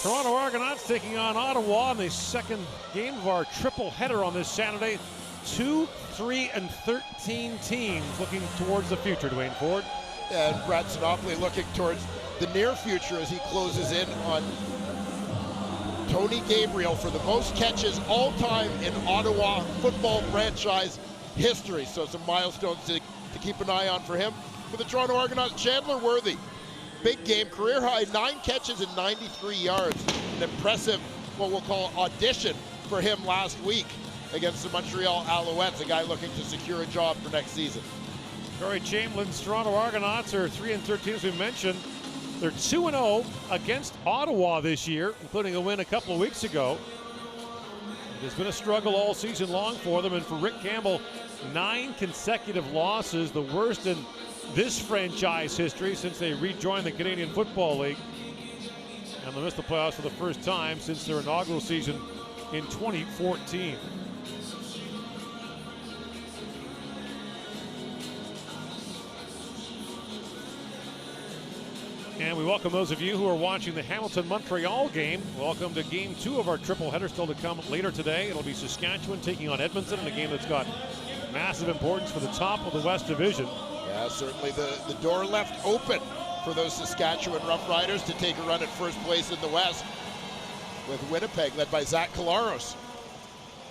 Toronto Argonauts taking on Ottawa in the second game of our triple header on this Saturday. 2, 3, and 13 teams looking towards the future, Dwayne Ford. And Brad Sinopoli looking towards the near future as he closes in on Tony Gabriel for the most catches all time in Ottawa football franchise history. So some milestones to keep an eye on for him. For the Toronto Argonauts, Chandler Worthy. Big game, career high, 9 catches and 93 yards. An impressive, what we'll call audition for him last week against the Montreal Alouettes, a guy looking to secure a job for next season. Corey Chamberlain's Toronto Argonauts are 3 and 13, as we mentioned. They're 2-0 against Ottawa this year, including a win a couple of weeks ago. It's been a struggle all season long for them, and for Rick Campbell, 9 consecutive losses, the worst in this franchise history since they rejoined the Canadian Football League. And they missed the playoffs for the first time since their inaugural season in 2014. And we welcome those of you who are watching the Hamilton-Montreal game. Welcome to Game 2 of our triple header, still to come later today. It'll be Saskatchewan taking on Edmonton in a game that's got massive importance for the top of the West Division. Yeah, certainly the door left open for those Saskatchewan Roughriders to take a run at first place in the West, with Winnipeg led by Zach Collaros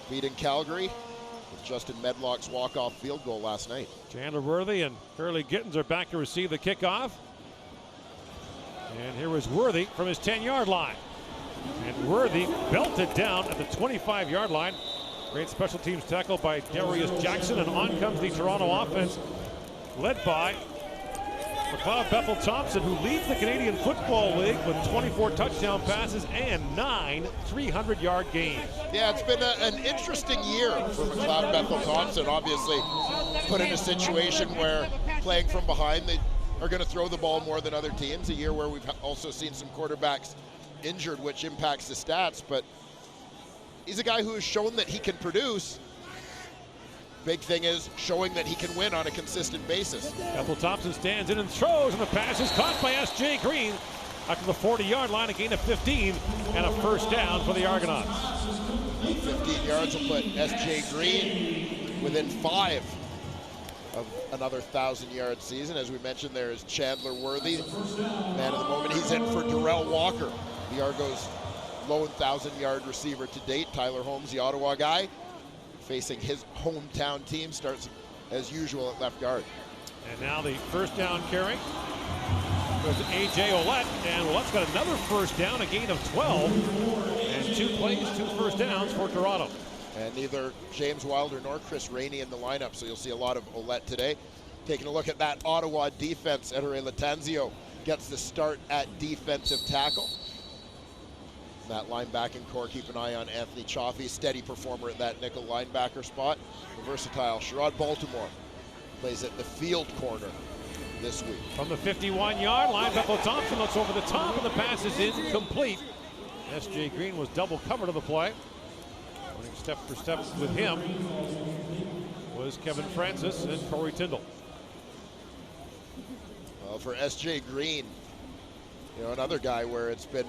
beating Calgary with Justin Medlock's walk-off field goal last night. Chandler Worthy and Curly Gittins are back to receive the kickoff. And here was Worthy from his 10-yard line. And Worthy belted down at the 25-yard line. Great special teams tackle by Darius Jackson, and on comes the Toronto offense, led by McLeod Bethel-Thompson, who leads the Canadian Football League with 24 touchdown passes and 9 300-yard games. Yeah, it's been an interesting year for McLeod Bethel-Thompson. Obviously, put in a situation where playing from behind, they are going to throw the ball more than other teams. A year where we've also seen some quarterbacks injured, which impacts the stats. But he's a guy who has shown that he can produce. Big thing is showing that he can win on a consistent basis. Bethel-Thompson stands in and throws, and the pass is caught by S.J. Green after the 40-yard line, a gain of 15 and a first down for the Argonauts. 15 yards will put S.J. Green within 5 of another 1,000-yard season. As we mentioned, there is Chandler Worthy, man of the moment. He's in for Darrell Walker, the Argos' lone 1,000-yard receiver to date. Tyler Holmes, the Ottawa guy, facing his hometown team, starts as usual at left guard. And now the first down carry goes to A.J. Ouellette, and Ouellette's got another first down, a gain of 12, and 2 plays, 2 first downs for Toronto. And neither James Wilder nor Chris Rainey in the lineup, so you'll see a lot of Ouellette today. Taking a look at that Ottawa defense, Edere Latanzio gets the start at defensive tackle. That linebacking core, keep an eye on Anthony Chaffee, steady performer at that nickel linebacker spot. The versatile Sherrod Baltimore plays at the field corner this week. From the 51-yard line, Bethel-Thompson looks over the top, and the pass is incomplete. S.J. Green was double covered to the play. Running step for step with him was Kevin Francis and Corey Tyndall. Well, for S.J. Green, you know, another guy where it's been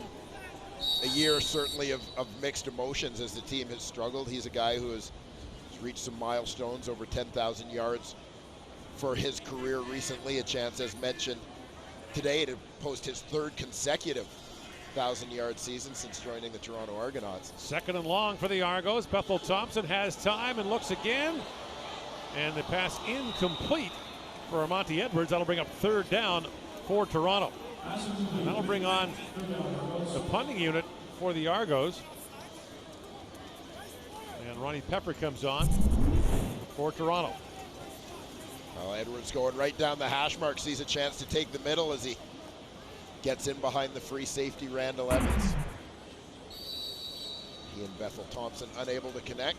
a year certainly of mixed emotions as the team has struggled. He's a guy who has reached some milestones, over 10,000 yards for his career recently. A chance, as mentioned today, to post his 3rd consecutive 1,000-yard season since joining the Toronto Argonauts. Second and long for the Argos. Bethel-Thompson has time and looks again. And the pass incomplete for Monty Edwards. That'll bring up 3rd down for Toronto. And that'll bring on the punting unit for the Argos. And Ronnie Pepper comes on for Toronto. Well, Edwards going right down the hash mark, sees a chance to take the middle as he gets in behind the free safety, Randall Evans. He and Bethel-Thompson unable to connect.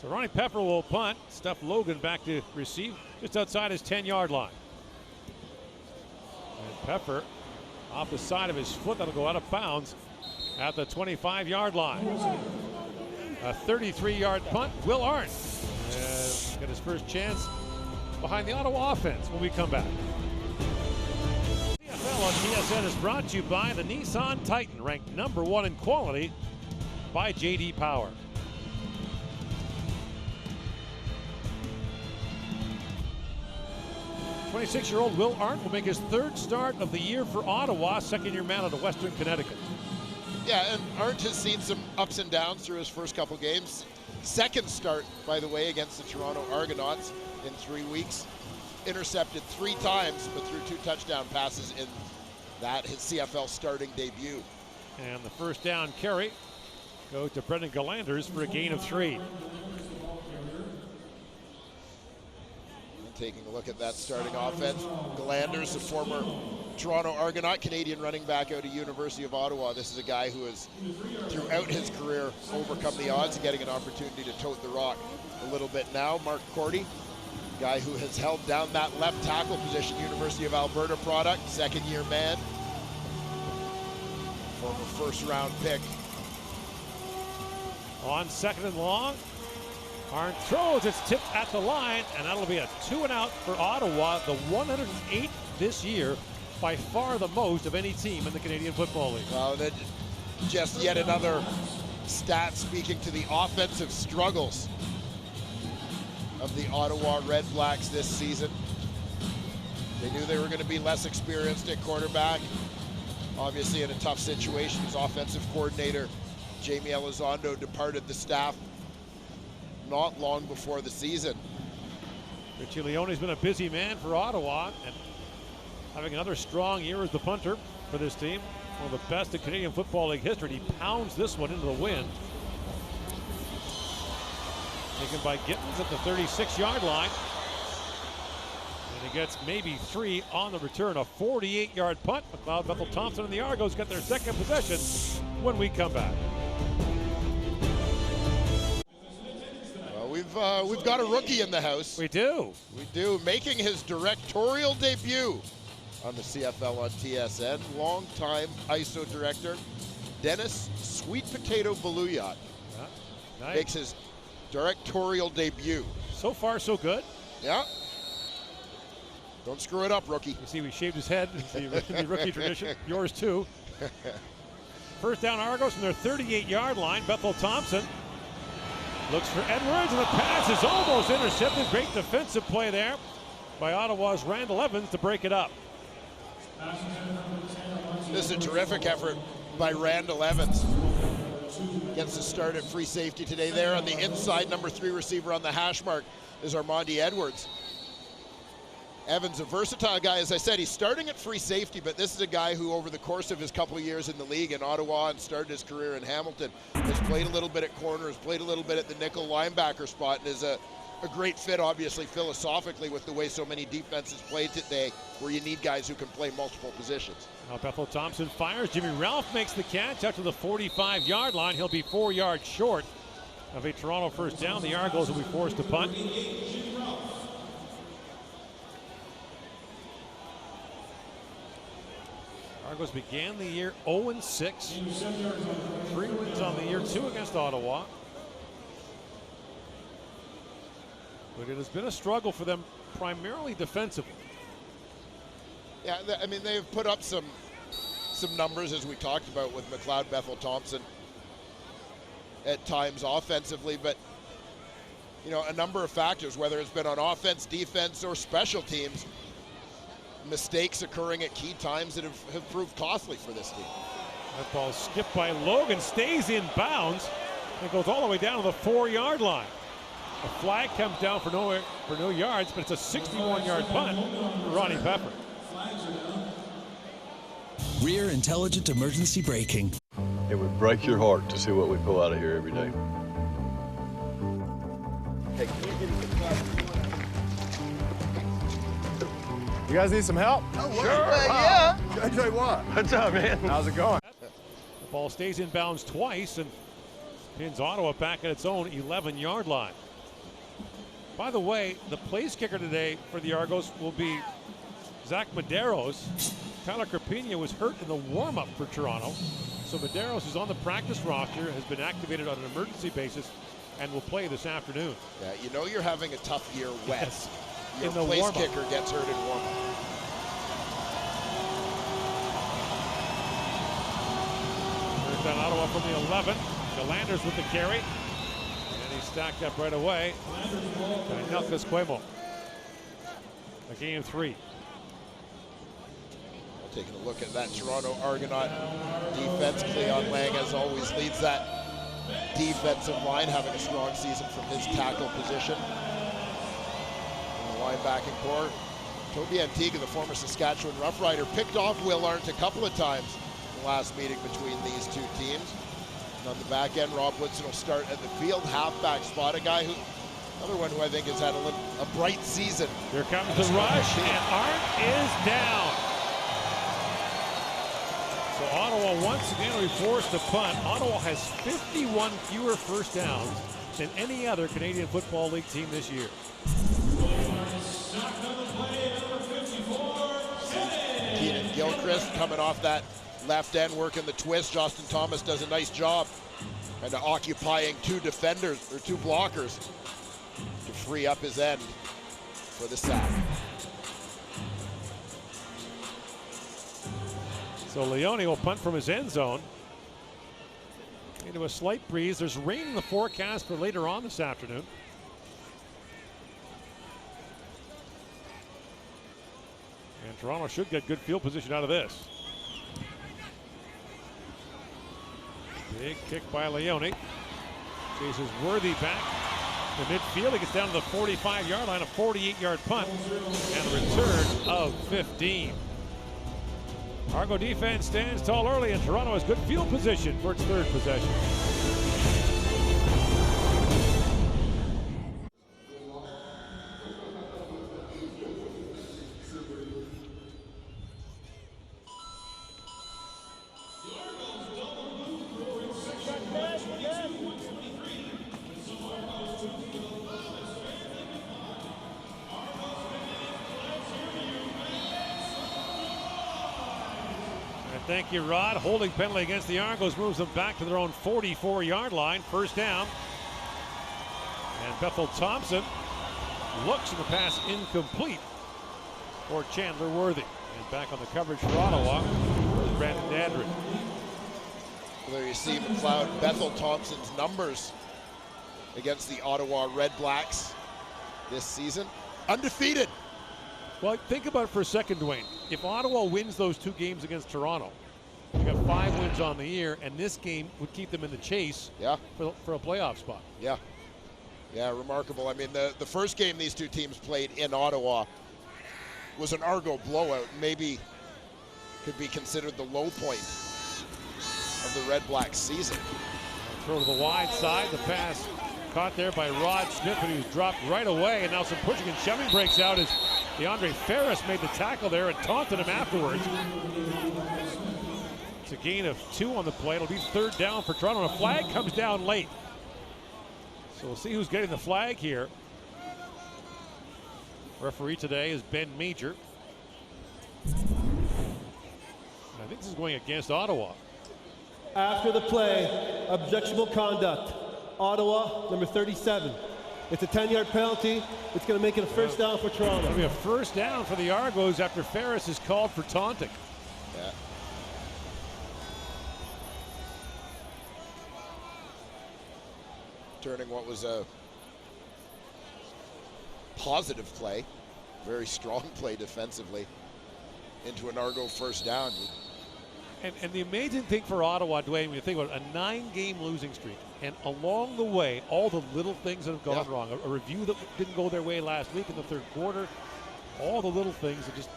So Ronnie Pepper will punt. Stuff Logan back to receive just outside his 10-yard line. And Pepper off the side of his foot, that'll go out of bounds at the 25-yard line. A 33-yard punt. Will Arndt get his first chance behind the Ottawa offense when we come back. CFL CFL on TSN is brought to you by the Nissan Titan, ranked #1 in quality by J.D. Power. '26-year-old Will Arndt will make his 3rd start of the year for Ottawa, second-year man out of Western Connecticut. Yeah, and Arndt has seen some ups and downs through his first couple games. 2nd start, by the way, against the Toronto Argonauts in 3 weeks. Intercepted 3 times, but threw 2 touchdown passes in that, his CFL starting debut. And the first down carry goes to Brendan Galanders for a gain of 3. Taking a look at that starting offense. Galanders, the former Toronto Argonaut, Canadian running back out of University of Ottawa. This is a guy who has, throughout his career, overcome the odds of getting an opportunity to tote the rock a little bit now. Mark Cordy, guy who has held down that left tackle position, University of Alberta product, 2nd-year man. Former 1st-round pick. On 2nd and long, Arndt throws, it's tipped at the line, and that'll be a 2-and-out for Ottawa, the 108th this year, by far the most of any team in the Canadian Football League. Well, that just yet another stat speaking to the offensive struggles of the Ottawa Redblacks this season. They knew they were going to be less experienced at quarterback. Obviously in a tough situation, his offensive coordinator, Jamie Elizondo, departed the staff not long before the season. Richie Leone's been a busy man for Ottawa, and having another strong year as the punter for this team. One of the best in Canadian Football League history. He pounds this one into the wind. Taken by Gittins at the 36-yard line. And he gets maybe 3 on the return. A 48-yard punt. McLeod, Bethel Thompson, and the Argos get their 2nd possession when we come back. We've got a rookie in the house. We do. We do, making his directorial debut on the CFL on TSN. Longtime ISO director, Dennis Sweet Potato Baluyat. Nice. Makes his directorial debut. So far, so good. Yeah. Don't screw it up, rookie. You see, we shaved his head. The rookie tradition. Yours too. First down, Argos from their 38-yard line. Bethel Thompson looks for Edwards, and the pass is almost intercepted. Great defensive play there by Ottawa's Randall Evans to break it up. This is a terrific effort by Randall Evans. Gets the start at free safety today. There on the inside, number 3 receiver on the hash mark is Armandi Edwards. Evans, a versatile guy. As I said, he's starting at free safety, but this is a guy who over the course of his couple of years in the league in Ottawa and started his career in Hamilton has played a little bit at corner, has played a little bit at the nickel linebacker spot, and is a great fit, obviously, philosophically, with the way so many defenses play today, where you need guys who can play multiple positions. Now Bethel Thompson fires. Jimmy Ralph makes the catch out to the 45-yard line. He'll be 4 yards short of a Toronto first down. The Argos will be forced to punt. Argos began the year 0-6. 3 wins on the year, 2 against Ottawa. But it has been a struggle for them, primarily defensively. Yeah, I mean, they've put up some numbers, as we talked about, with McLeod, Bethel Thompson at times offensively, but you know, a number of factors, whether it's been on offense, defense, or special teams, mistakes occurring at key times that have proved costly for this team. That ball skipped by Logan, stays in bounds, and goes all the way down to the 4-yard line. A flag comes down for no yards, but it's a 61-yard punt for Ronnie Pepper. Rear Intelligent Emergency Braking. It would break your heart to see what we pull out of here every day. Hey, can you give me the flag? You guys need some help? Oh, sure. Yeah. JJ1. What's up, man? How's it going? The ball stays in bounds twice and pins Ottawa back at its own 11-yard line. By the way, the place kicker today for the Argos will be Zach Medeiros. Tyler Carpina was hurt in the warm-up for Toronto. So Medeiros, who's on the practice roster, has been activated on an emergency basis and will play this afternoon. Yeah, you know you're having a tough year wet. Your In the place warm-up. kicker gets hurt in warm-up. on Ottawa from the 11. Galanders with the carry. And he's stacked up right away by Nelkas Cuemo. A game 3. Taking a look at that Toronto Argonaut defense. Cleon Lang, as always, leads that defensive line, having a strong season from his tackle position. In the linebacking core, Toby Antigua, the former Saskatchewan Rough Rider, picked off Will Arndt a couple of times in the last meeting between these two teams. And on the back end, Rob Woodson will start at the field halfback spot, a guy who, another one who I think has had a bright season. Here comes the rush, and Arndt is down. So Ottawa once again will be forced to punt. Ottawa has 51 fewer first downs than any other Canadian Football League team this year. Keenan Gilchrist coming off that left end, working the twist. Justin Thomas does a nice job kind of occupying two defenders, or two blockers, to free up his end for the sack. So Leone will punt from his end zone into a slight breeze. There's rain in the forecast for later on this afternoon. And Toronto should get good field position out of this. Big kick by Leone. Chases Worthy back to midfield. He gets down to the 45-yard line, a 48-yard punt, and a return of 15. Argo defense stands tall early, and Toronto has good field position for its third possession. Thank you, Rod. Holding penalty against the Argos moves them back to their own 44-yard line. First down. And Bethel Thompson looks, and the pass incomplete for Chandler Worthy. And back on the coverage for Ottawa, Brandon Dadrick. Well, there you see McLeod, Bethel Thompson's numbers against the Ottawa Redblacks this season. Undefeated. Well, think about it for a second, Dwayne. If Ottawa wins those 2 games against Toronto, they got 5 wins on the year, and this game would keep them in the chase for a playoff spot. Yeah, remarkable. I mean, the first game these two teams played in Ottawa was an Argo blowout. Maybe could be considered the low point of the Redblacks season. Throw to the wide side. The pass caught there by Rod Smith, but he was dropped right away, and now some pushing and shoving breaks out as DeAndre Ferris made the tackle there and taunted him afterwards. It's a gain of 2 on the play. It'll be third down for Toronto. And a flag comes down late. So we'll see who's getting the flag here. Referee today is Ben Major. And I think this is going against Ottawa. After the play, objectionable conduct. Ottawa, number 37. It's a 10-yard penalty. It's going to make it a first down for Toronto. It'll be a first down for the Argos after Ferris is called for taunting. Yeah. Turning what was a positive play, very strong play defensively, into an Argo first down. And the amazing thing for Ottawa, Dwayne, when you think about it, a 9-game losing streak, and along the way, all the little things that have gone wrong, a review that didn't go their way last week in the third quarter, all the little things that just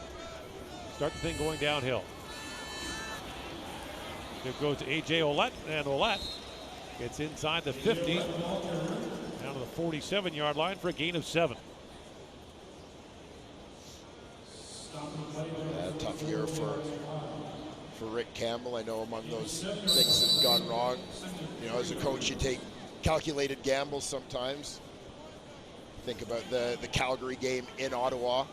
start the thing going downhill. It goes to A.J. Ouellette, and Ouellette gets inside the 50, down to the 47-yard line for a gain of 7. Tough year for Rick Campbell. I know among those things that have gone wrong, you know, as a coach, you take calculated gambles sometimes. Think about the Calgary game in Ottawa.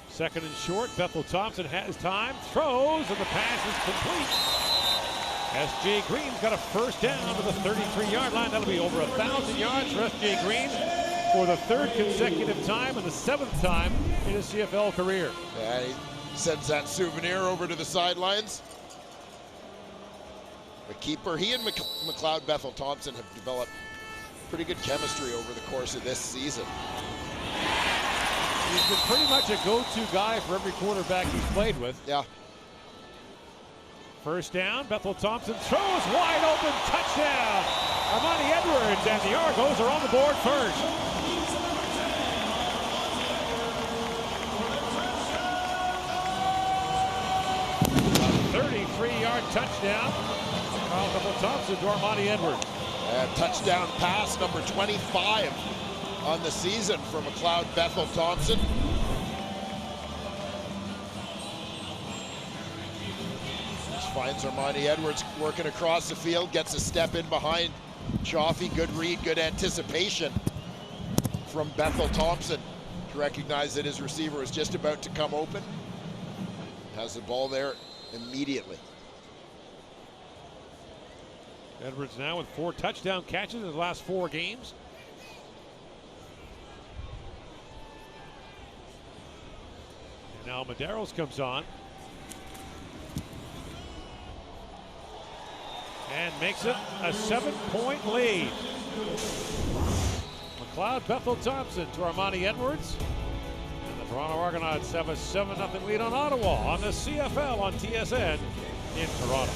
Second and short. Bethel Thompson has time, throws, and the pass is complete. S.J. Green's got a first down to the 33-yard line. That'll be over 1,000 yards for S.J. Green for the 3rd consecutive time and the 7th time in his CFL career. Yeah, Sends that souvenir over to the sidelines. The keeper, he and McLeod Bethel Thompson have developed pretty good chemistry over the course of this season. He's been pretty much a go-to guy for every quarterback he's played with. Yeah. First down, Bethel Thompson throws wide open, touchdown! Armani Edwards and the Argos are on the board first. 33-yard touchdown. Carl Bethel Thompson to Armani Edwards. And touchdown pass number 25 on the season for McLeod Bethel Thompson. Finds Armani Edwards working across the field, gets a step in behind Chaffee. Good read, good anticipation from Bethel Thompson to recognize that his receiver was just about to come open. Has the ball there immediately. Edwards now with 4 touchdown catches in his last 4 games. And now Medeiros comes on. And makes it a 7-point lead. McLeod Bethel Thompson to Armani Edwards. And the Toronto Argonauts have a 7-0 lead on Ottawa on the CFL on TSN in Toronto.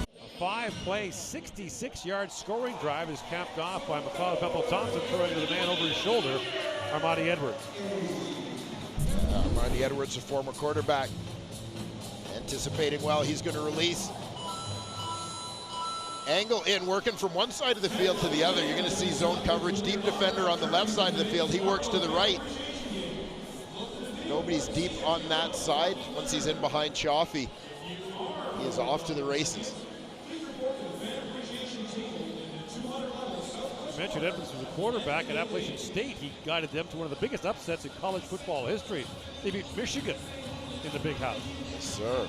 A 5-play, 66-yard scoring drive is capped off by McLeod Bethel Thompson throwing to the man over his shoulder, Armani Edwards. Armani Edwards, a former quarterback. Anticipating well, he's going to release. Angle in, working from one side of the field to the other. You're going to see zone coverage, deep defender on the left side of the field. He works to the right. Nobody's deep on that side. Once he's in behind Chaffee, he is off to the races. You mentioned Edwards was a quarterback at Appalachian State. He guided them to one of the biggest upsets in college football history. They beat Michigan in the Big House. Yes, sir.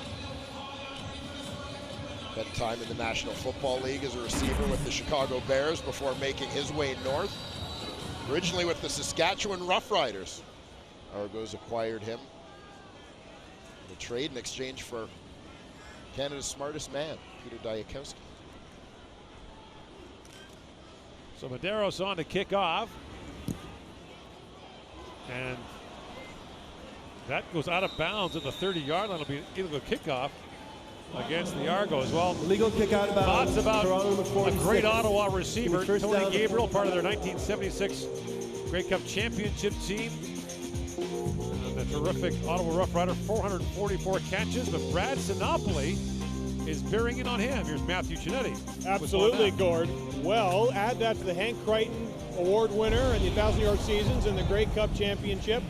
Spent time in the National Football League as a receiver with the Chicago Bears before making his way north. Originally with the Saskatchewan Roughriders. Argos acquired him in a trade in exchange for Canada's smartest man, Peter Diakowski. So Medeiros on to kick off. And that goes out of bounds at the 30-yard line. It'll be an illegal kickoff against the Argos. Well, illegal kick out of bounds. Thoughts about Toronto a great Ottawa receiver, First Tony down. Gabriel, part of their 1976 Grey Cup championship team. And the terrific Ottawa Rough Rider, 444 catches, but Brad Sinopoli is bearing in on him. Here's Matthew Chinetti. Absolutely, Gord. Well, add that to the Hank Crichton Award winner and the 1,000-yard seasons and the Grey Cup championship.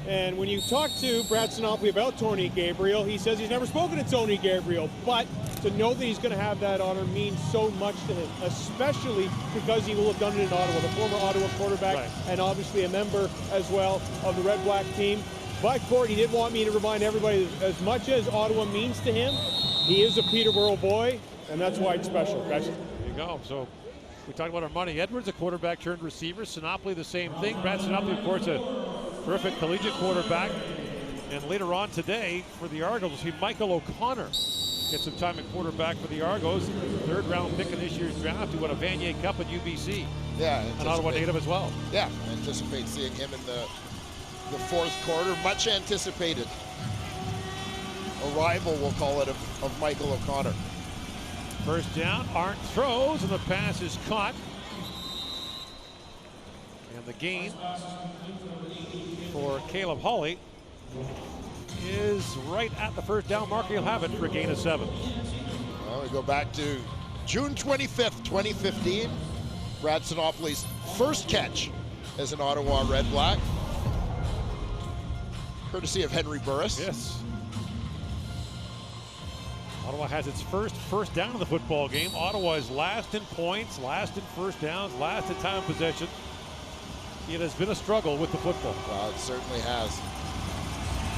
And when you talk to Brad Sinopoli about Tony Gabriel, he says he's never spoken to Tony Gabriel, but to know that he's going to have that honor means so much to him, especially because he will have done it in Ottawa, the former Ottawa quarterback, Right. and obviously a member as well of the Redblack team. But, Gord, he did want me to remind everybody, as much as Ottawa means to him, he is a Peterborough boy, and that's why it's special, guys. There you go. So we talked about Armani Edwards, a quarterback turned receiver. Sinopoli, the same thing. Brad Sinopoli, of course, a terrific collegiate quarterback. And later on today for the Argos, we'll see Michael O'Connor get some time at quarterback for the Argos. 3rd round pick in this year's draft, who won a Vanier Cup at UBC. Yeah, An Ottawa native as well. Yeah, anticipate seeing him in the 4th quarter. Much anticipated arrival, we'll call it, of Michael O'Connor. First down, Arndt throws, and the pass is caught. And the gain for Caleb Hawley is right at the first down marker. He'll have it for a gain of 7. Well, we go back to June 25th, 2015. Brad Sinopoli's first catch as an Ottawa Redblack. Courtesy of Henry Burris. Yes. Ottawa has its first down of the football game. Ottawa is last in points, last in first downs, last in time of possession. It has been a struggle with the football. Well, it certainly has.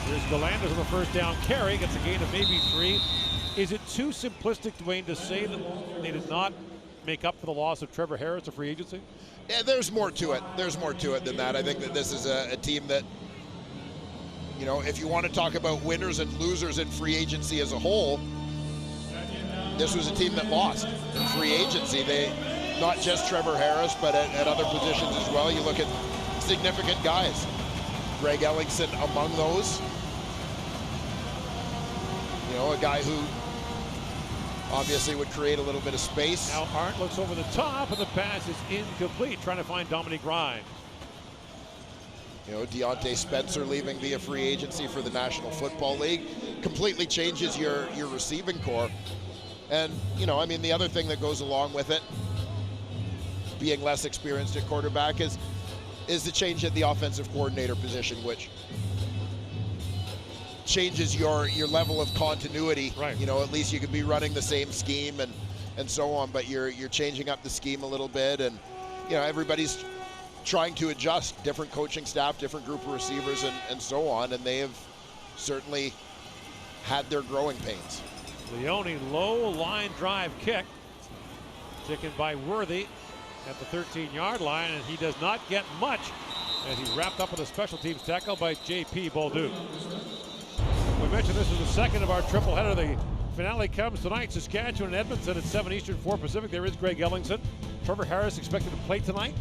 Here's Galanders on the first down carry, gets a gain of maybe 3. Is it too simplistic, Dwayne, to say that they did not make up for the loss of Trevor Harris to free agency? Yeah, there's more to it. There's more to it than that. I think that this is a team that You know, if you want to talk about winners and losers in free agency as a whole, this was a team that lost in free agency. They, not just Trevor Harris, but at other positions as well. You look at significant guys. Greg Ellingson among those. You know, a guy who obviously would create a little bit of space. Now Arndt looks over the top, and the pass is incomplete, trying to find Dominique Grimes. You know, Deontay Spencer leaving via free agency for the National Football League completely changes your receiving core. And, you know, I mean, the other thing that goes along with it, being less experienced at quarterback, is the change at the offensive coordinator position, which changes your level of continuity. Right. You know, at least you could be running the same scheme and so on, but you're changing up the scheme a little bit, and, you know, everybody's trying to adjust, different coaching staff, different group of receivers, and so on, and they have certainly had their growing pains. Leone, low line drive kick, taken by Worthy at the 13-yard line, and he does not get much as he's wrapped up with a special teams tackle by J.P. Bolduc. We mentioned this is the second of our triple header. The finale comes tonight. Saskatchewan and Edmonton at 7 Eastern, 4 Pacific. There is Greg Ellingson. Trevor Harris expected to play tonight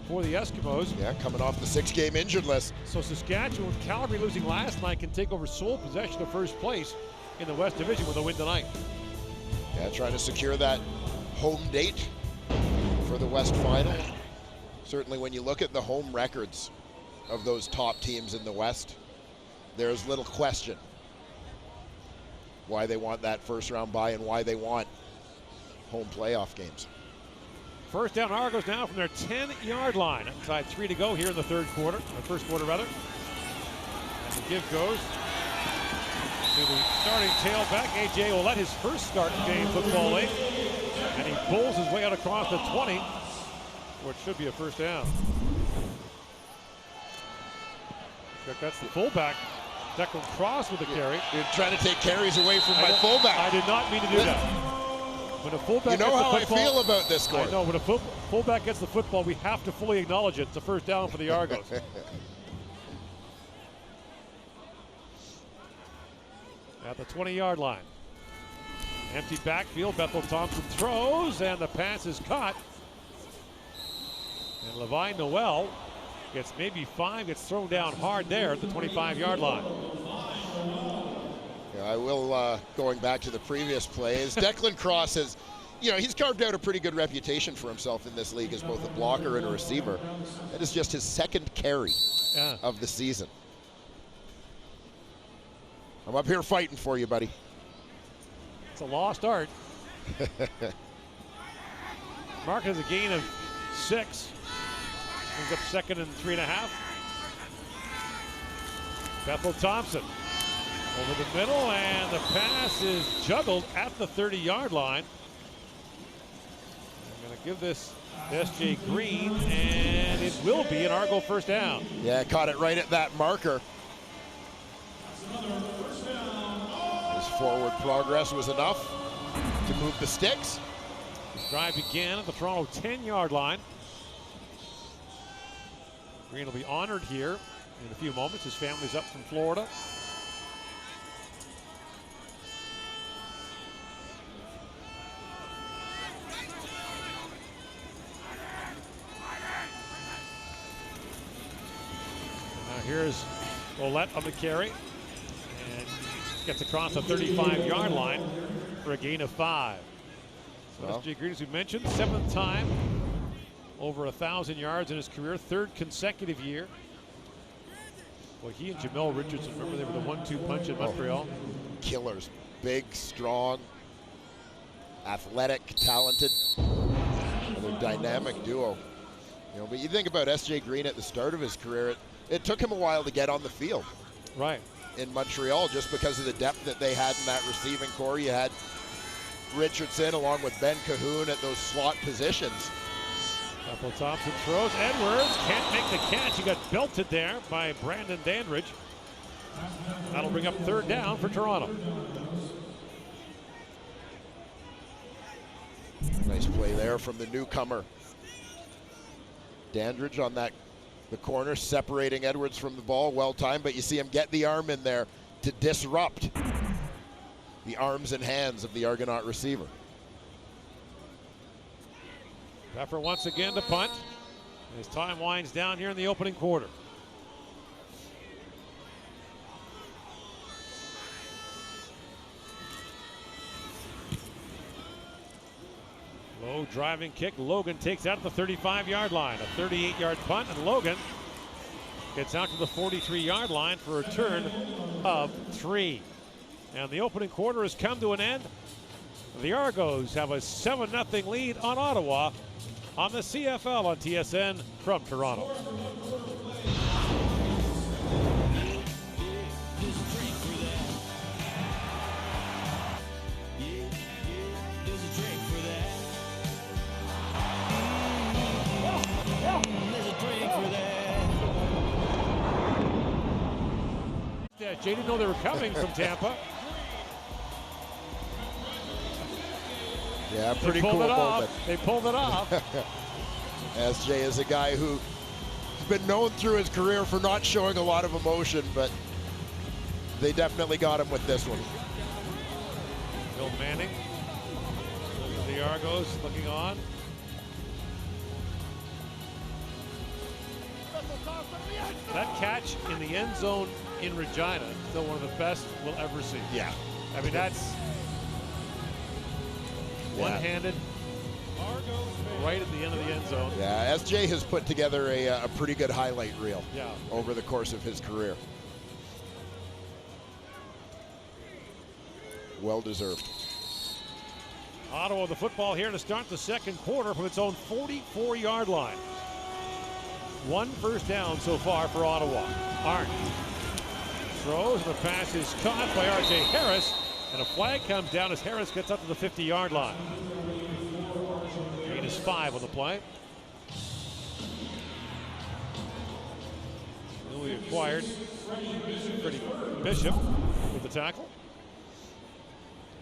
for the Eskimos. Yeah, coming off the 6-game injured list. So Saskatchewan, Calgary losing last night, can take over sole possession of first place in the West Division with a win tonight. Yeah, trying to secure that home date for the West Final. Certainly when you look at the home records of those top teams in the West, there's little question why they want that first round bye and why they want home playoff games. First down, Argos now from their 10-yard line. Inside 3 to go here in the third quarter, or first quarter rather. And the give goes to the starting tailback. AJ will let his first start in Canadian Football League. And he pulls his way out across the 20, where it should be a first down. That's the fullback. Declan Cross with the carry. You're trying to take carries away from my fullback. I did not mean to do that. When a fullback you know gets how the football, I feel about this score. I know, when a fullback gets the football, we have to fully acknowledge it. It's a first down for the Argos. At the 20-yard line. Empty backfield, Bethel Thompson throws, and the pass is caught. And Levi Noel gets maybe 5, gets thrown down hard there at the 25-yard line. Yeah, I will, going back to the previous play, is Declan Cross has, you know, he's carved out a pretty good reputation for himself in this league as both a blocker and a receiver. That is just his second carry of the season. I'm up here fighting for you, buddy. It's a lost art. Mark has a gain of 6. Brings up second and 3.5. Bethel Thompson over the middle, and the pass is juggled at the 30-yard line. I'm going to give this to S.J. Green, and it will be an Argo first down. Yeah, caught it right at that marker. His forward progress was enough to move the sticks. The drive began at the Toronto 10-yard line. Green will be honored here in a few moments. His family's up from Florida. Now here's Ouellette on the carry, and gets across the 35-yard line for a gain of 5. So S.J. Green, as we mentioned, 7th time over 1,000 yards in his career, 3rd consecutive year. Well, he and Jamel Richardson, remember they were the 1-2 punch in Montreal. Killers, big, strong, athletic, talented. Another dynamic duo. You know, but you think about S.J. Green at the start of his career, it took him a while to get on the field. Right. In Montreal, just because of the depth that they had in that receiving core. You had Richardson along with Ben Cahoon at those slot positions. Bethel Thompson throws. Edwards can't make the catch. He got belted there by Brandon Dandridge. That'll bring up 3rd down for Toronto. Nice play there from the newcomer. Dandridge on that The corner separating Edwards from the ball, well timed, but you see him get the arm in there to disrupt the arms and hands of the Argonaut receiver. Effort once again to punt as time winds down here in the opening quarter. Low driving kick. Logan takes out at the 35-yard line. A 38-yard punt, and Logan gets out to the 43-yard line for a return of 3. And the opening quarter has come to an end. The Argos have a 7-0 lead on Ottawa on the CFL on TSN from Toronto. Yeah, Jay didn't know they were coming from Tampa. Yeah, pretty cool moment. They pulled it off. SJ is a guy who's been known through his career for not showing a lot of emotion, but they definitely got him with this one. Bill Manning, the Argos looking on. That catch in the end zone in Regina, still one of the best we'll ever see. Yeah. I mean, that's one-handed, right at the end of the end zone. Yeah, SJ has put together a pretty good highlight reel over the course of his career. Well deserved. Ottawa with the football here to start the second quarter from its own 44-yard line. 1 first down so far for Ottawa. Arndt throws, and the pass is caught by R.J. Harris, and a flag comes down as Harris gets up to the 50-yard line. Gain is 5 on the play. Newly acquired Freddie Bishop with the tackle.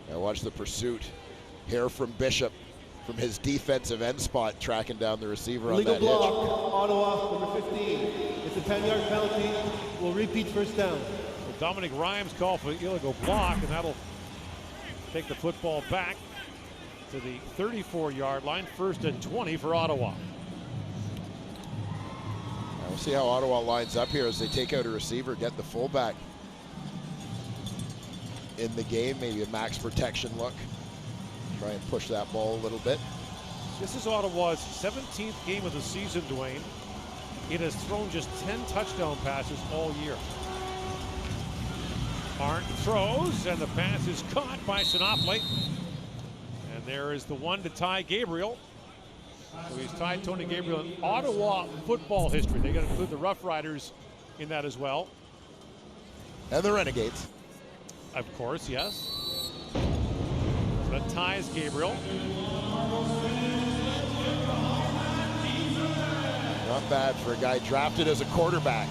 Now watch the pursuit here from Bishop from his defensive end spot, tracking down the receiver on that Legal block, edge. Ottawa, number 15. It's a 10-yard penalty. We'll repeat first down. Dominic Rhymes called for illegal block, and that'll take the football back to the 34-yard line. 1st and 20 for Ottawa. We'll see how Ottawa lines up here as they take out a receiver, get the fullback in the game, maybe a max protection look. Try and push that ball a little bit. This is Ottawa's 17th game of the season, Dwayne. It has thrown just 10 touchdown passes all year. Arndt throws, and the pass is caught by Sinopoli. And there is the one to tie Gabriel. So he's tied Tony Gabriel in Ottawa football history. They got to include the Rough Riders in that as well. And the Renegades. Of course, yes. So that ties Gabriel. Not bad for a guy drafted as a quarterback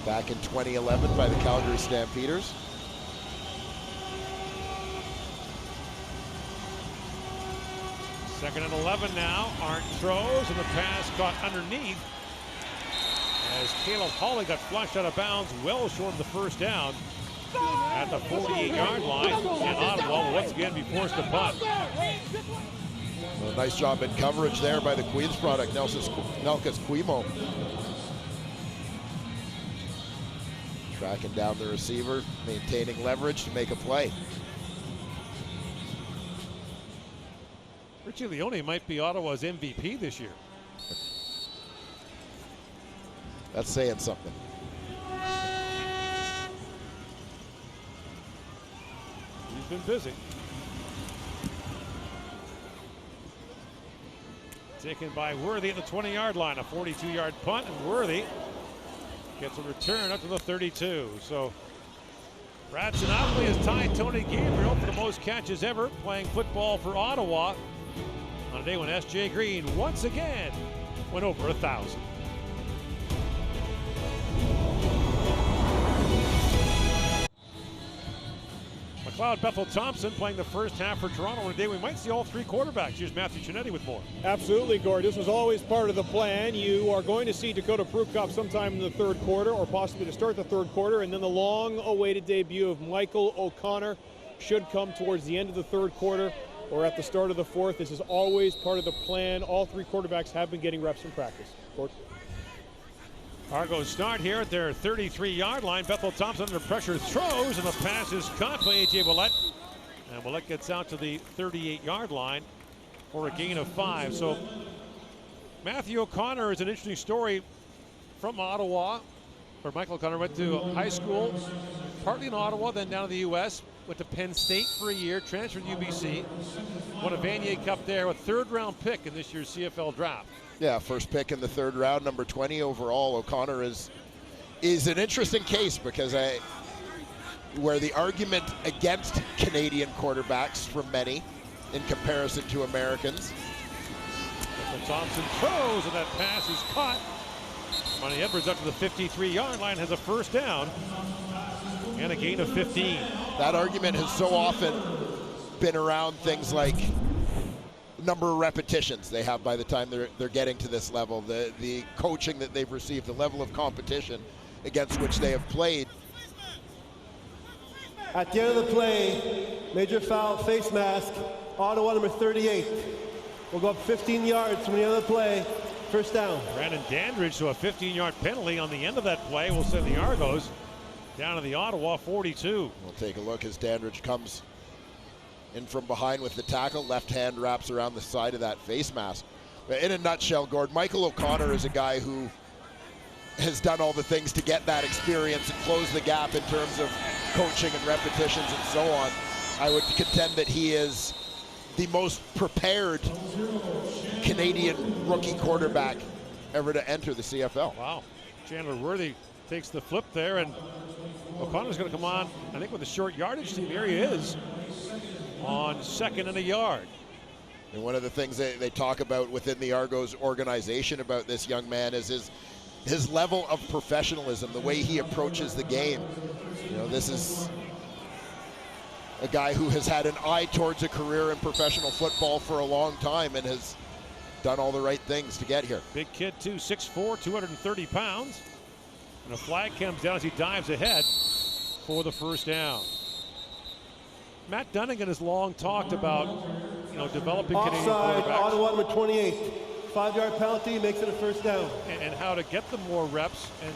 back in 2011 by the Calgary Stampeders. Second and 11 now. Arndt throws, and the pass caught underneath as Caleb Hawley got flushed out of bounds, well short of the first down at the 48-yard line. And Ottawa will once again be forced to punt. Well, nice job in coverage there by the Queens product, Nelcas Quimo. Tracking down the receiver, maintaining leverage to make a play. Richie Leone might be Ottawa's MVP this year. That's saying something. He's been busy. Taken by Worthy at the 20-yard line, a 42-yard punt, and Worthy gets a return up to the 32. So Brad Sinopoli has tied Tony Gabriel for the most catches ever playing football for Ottawa on a day when S.J. Green once again went over 1,000. McLeod, Bethel Thompson playing the first half for Toronto on a day we might see all three quarterbacks. Here's Matthew Chinetti with more. Absolutely, Gord. This was always part of the plan. You are going to see Dakota Prukop sometime in the third quarter, or possibly to start the third quarter, and then the long-awaited debut of Michael O'Connor should come towards the end of the third quarter or at the start of the fourth. This is always part of the plan. All three quarterbacks have been getting reps in practice. Gord. Argos start here at their 33-yard line. Bethel Thompson under pressure throws, and the pass is caught by A.J. Willett. And Willett gets out to the 38-yard line for a gain of 5. So Matthew O'Connor is an interesting story from Ottawa, where Michael O'Connor went to high school, partly in Ottawa, then down to the U.S., went to Penn State for a year, transferred to UBC, won a Vanier Cup there, a third-round pick in this year's CFL draft. Yeah, first pick in the third round, number 20 overall. O'Connor is an interesting case because where the argument against Canadian quarterbacks from many in comparison to Americans. Thompson throws, and that pass is caught. Monty Edwards up to the 53-yard line, has a first down and a gain of 15. That argument has so often been around things like number of repetitions they have by the time they're getting to this level, the coaching that they've received, the level of competition against which they have played. At the end of the play, major foul, face mask, Ottawa number 38. We'll go up 15 yards from the end of the play, first down. Brandon Dandridge to a 15-yard penalty on the end of that play will send the Argos down to the Ottawa 42. We'll take a look as Dandridge comes in from behind with the tackle. Left hand wraps around the side of that face mask. In a nutshell, Gord, Michael O'Connor is a guy who has done all the things to get that experience and close the gap in terms of coaching and repetitions and so on. I would contend that he is the most prepared Canadian rookie quarterback ever to enter the CFL. Wow. Chandler Worthy takes the flip there, and O'Connor's going to come on, I think, with a short yardage team. Here he is on 2nd and a yard. And one of the things they talk about within the Argos organization about this young man is his level of professionalism, the way he approaches the game. You know, this is a guy who has had an eye towards a career in professional football for a long time and has done all the right things to get here. Big kid too, 6'4", 230 pounds. And a flag comes down as he dives ahead for the first down. Matt Dunnigan has long talked about, developing Canadian Offside, quarterbacks. Ottawa number 28. 5-yard penalty makes it a first down. And how to get them more reps, and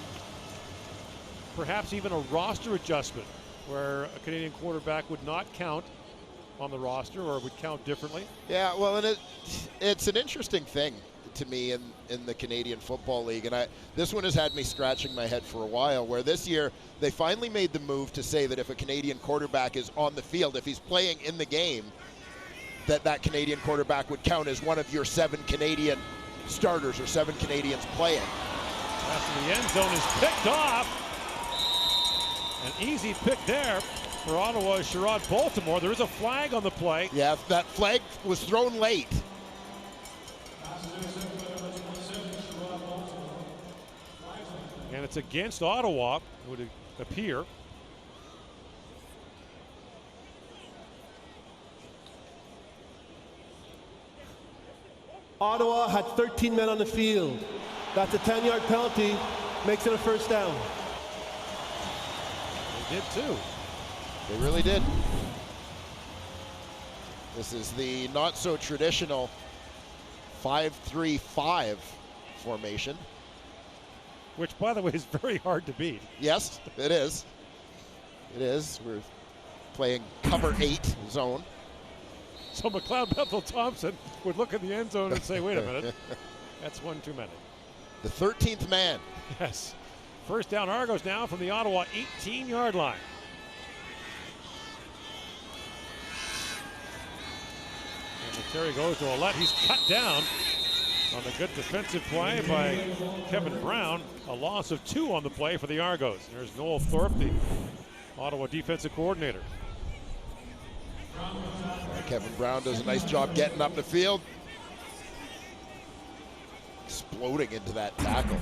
perhaps even a roster adjustment where a Canadian quarterback would not count on the roster or would count differently. Yeah, well, and it's an interesting thing to me in the Canadian Football League, and this one has had me scratching my head for a while, where this year they finally made the move to say that if a Canadian quarterback is on the field, if he's playing in the game, that Canadian quarterback would count as one of your 7 Canadian starters or 7 Canadians playing. Pass to the end zone is picked off. An easy pick there for Ottawa's Sherrod Baltimore. There is a flag on the play. Yeah, that flag was thrown late. And it's against Ottawa, it would appear. Ottawa had 13 men on the field. That's a 10-yard penalty, makes it a first down. They did too. They really did. This is the not so traditional 5-3-5 formation. Which, by the way, is very hard to beat. Yes, it is. It is. We're playing cover 8 zone. So McLeod Bethel Thompson would look in the end zone and say, wait a minute, that's one too many. The 13th man. Yes. First down Argos now from the Ottawa 18-yard line. And Terry goes to Ouellette. He's cut down on the good defensive play by Kevin Brown. A loss of 2 on the play for the Argos. There's Noel Thorpe, the Ottawa defensive coordinator. Kevin Brown does a nice job getting up the field. Exploding into that tackle.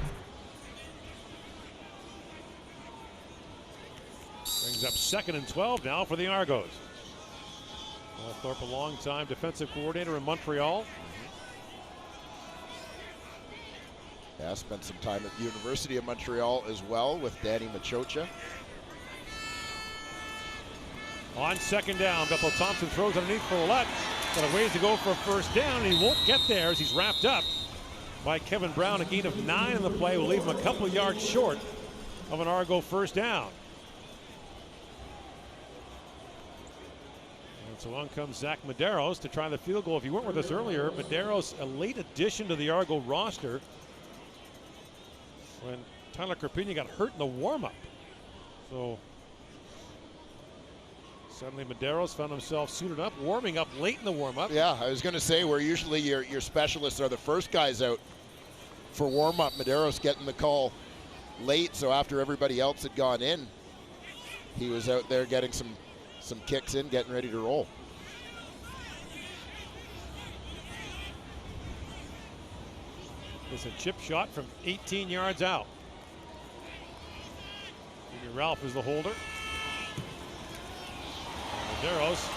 Brings up 2nd and 12 now for the Argos. Paul Thorpe, a long-time defensive coordinator in Montreal. Yeah, spent some time at the University of Montreal as well with Danny Machocha. On second down, Bethel Thompson throws underneath for Ouellette. Got a ways to go for a first down, and he won't get there as he's wrapped up by Kevin Brown. A gain of 9 in the play will leave him a couple of yards short of an Argo first down. And so on comes Zach Medeiros to try the field goal. If you weren't with us earlier, Medeiros, a late addition to the Argo roster when Tyler Carpini got hurt in the warm-up. So suddenly Medeiros found himself suited up, warming up late in the warm-up. Yeah, I was going to say where usually your specialists are the first guys out for warm-up. Medeiros getting the call late, so after everybody else had gone in, he was out there getting some kicks in, getting ready to roll. It's a chip shot from 18 yards out. Jimmy Ralph is the holder. Medeiros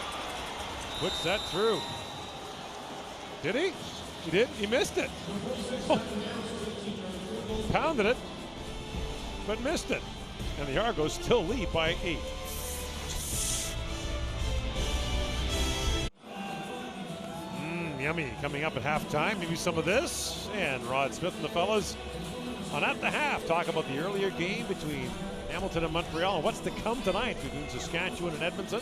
puts that through. Did he? He did. He missed it. Oh. Pounded it, but missed it. And the Argos still lead by 8. Yummy. Coming up at halftime, maybe some of this. And Rod Smith and the fellas on At the Half talk about the earlier game between Hamilton and Montreal and what's to come tonight between Saskatchewan and Edmonton.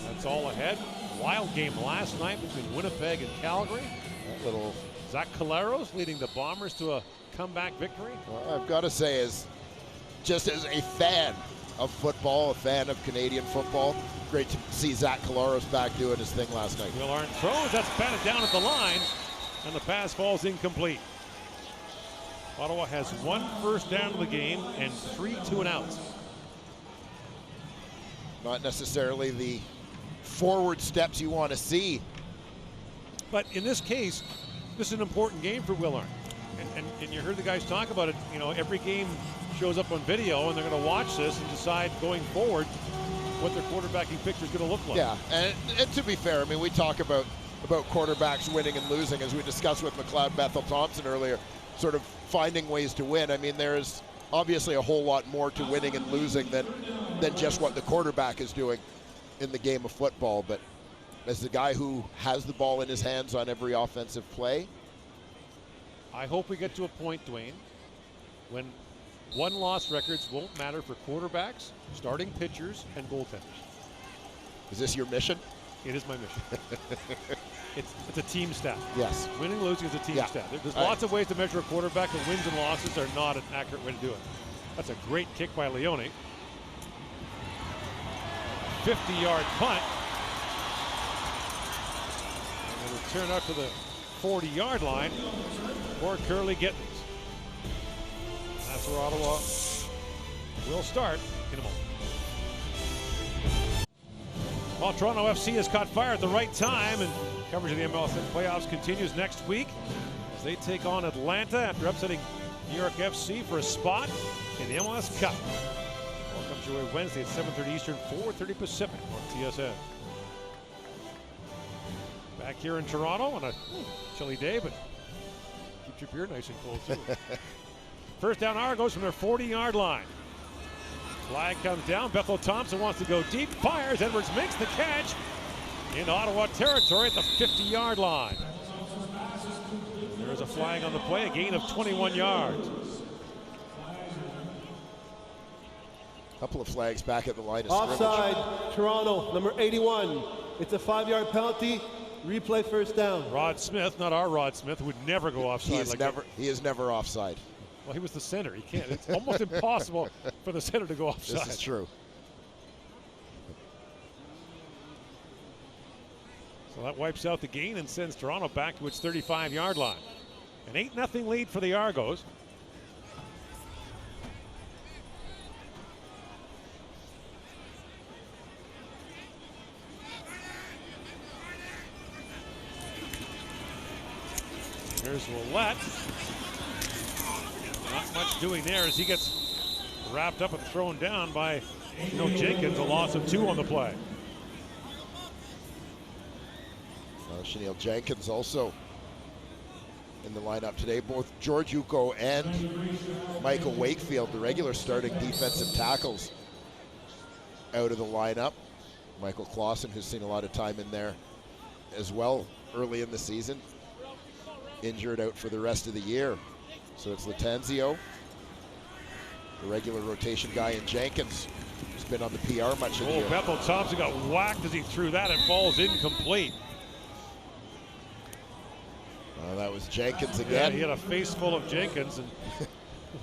That's all ahead. Wild game last night between Winnipeg and Calgary. That little Zach Collaros leading the Bombers to a comeback victory. Well, I've got to say, just as a fan of football, a fan of Canadian football, great to see Zach Collaros back doing his thing last night. Will Arndt throws, that's batted down at the line, and the pass falls incomplete. Ottawa has 1 first down of the game and 3 2-and-outs. Not necessarily the forward steps you want to see. But in this case, this is an important game for Will Arndt. And you heard the guys talk about it. You know, every game shows up on video, and they're going to watch this and decide going forward what their quarterbacking picture is going to look like. Yeah, and to be fair, I mean, we talk about quarterbacks winning and losing, as we discussed with McLeod Bethel Thompson earlier, sort of finding ways to win. I mean, there is obviously a whole lot more to winning and losing than just what the quarterback is doing in the game of football. But as the guy who has the ball in his hands on every offensive play, I hope we get to a point, Dwayne, when one-loss records won't matter for quarterbacks, starting pitchers, and goaltenders. Is this your mission? It is my mission. It's a team stat. Yes. Winning and losing is a team stat. There's lots of ways to measure a quarterback, but wins and losses are not an accurate way to do it. That's a great kick by Leone. 50-yard punt. And it'll turn out to the 40-yard line for Curly Gittins. That's where Ottawa will start in a moment. Well, Toronto FC has caught fire at the right time, and coverage of the MLSN playoffs continues next week as they take on Atlanta after upsetting New York FC for a spot in the MLS Cup. Well, comes your way Wednesday at 7:30 Eastern, 4:30 Pacific on TSN. Back here in Toronto on a chilly day, but keeps your beer nice and cold too. First down Argos from their 40-yard line. Flag comes down. Bethel Thompson wants to go deep. Fires. Edwards makes the catch in Ottawa territory at the 50-yard line. There's a flag on the play. A gain of 21 yards. Couple of flags back at the line of scrimmage. Offside, Toronto, number 81. It's a 5-yard penalty. Replay first down. Rod Smith, not our Rod Smith, would never go offside like that. He is never offside. Well, he was the center. He can't. It's almost impossible for the center to go offside. This is true. So that wipes out the gain and sends Toronto back to its 35-yard line. An 8-0 lead for the Argos. Here's Ouellette. Not much doing there as he gets wrapped up and thrown down by Jenkins. A loss of 2 on the play. Chanel Jenkins also in the lineup today. Both George Uko and Michael Wakefield, the regular starting defensive tackles, out of the lineup. Michael Clausen, who's seen a lot of time in there as well early in the season, injured, out for the rest of the year. So it's Latanzio, the regular rotation guy, and Jenkins, who's been on the PR much of the year. Bethel Thompson got whacked as he threw that and falls incomplete. That was Jenkins again. Yeah, he had a face full of Jenkins, and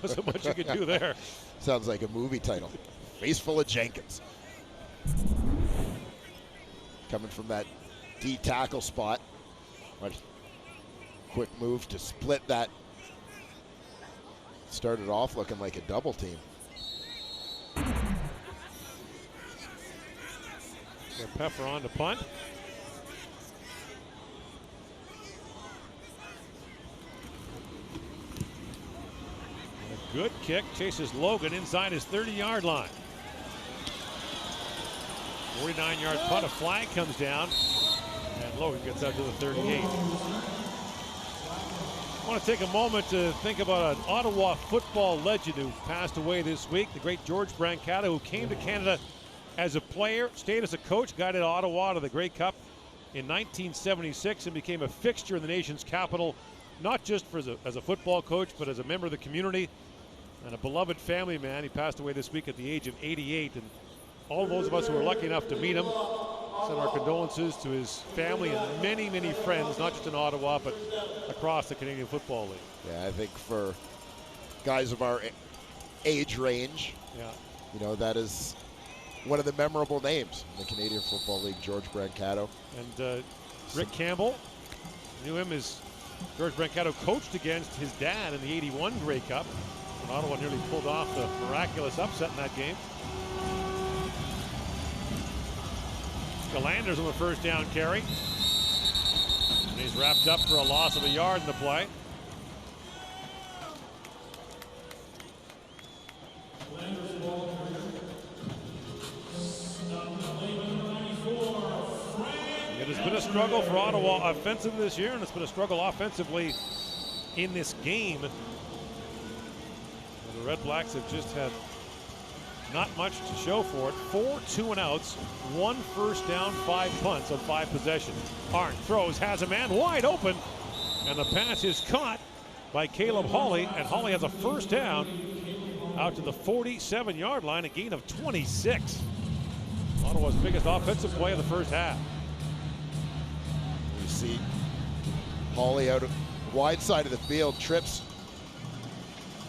wasn't much you could do there. Sounds like a movie title. Face full of Jenkins. Coming from that D tackle spot. Quick move to split that. Started off looking like a double team. Pepper on to punt. A good kick, chases Logan inside his 30-yard line. 49-yard punt, a flag comes down, and Logan gets out to the 38. I want to take a moment to think about an Ottawa football legend who passed away this week, the great George Brancato, who came to Canada as a player, stayed as a coach, guided Ottawa to the Grey Cup in 1976, and became a fixture in the nation's capital, not just as a football coach, but as a member of the community and a beloved family man. He passed away this week at the age of 88, and all those of us who were lucky enough to meet him send our condolences to his family and many, many friends, not just in Ottawa, but across the Canadian Football League. Yeah, I think for guys of our age range, you know, that is one of the memorable names in the Canadian Football League, George Brancato. And Rick Campbell knew him as George Brancato coached against his dad in the '81 Grey Cup, when Ottawa nearly pulled off the miraculous upset in that game. Galanders on the first down carry. And he's wrapped up for a loss of a yard in the play. It has been a struggle for Ottawa offensively this year, and it's been a struggle offensively in this game. The Redblacks have just had not much to show for it. 4 2-and-outs, 1 first down, 5 punts on 5 possessions. Arndt throws, has a man wide open, and the pass is caught by Caleb Hawley, and Hawley has a first down out to the 47-yard line, a gain of 26. Ottawa's biggest offensive play of the first half. You see Hawley out of wide side of the field, trips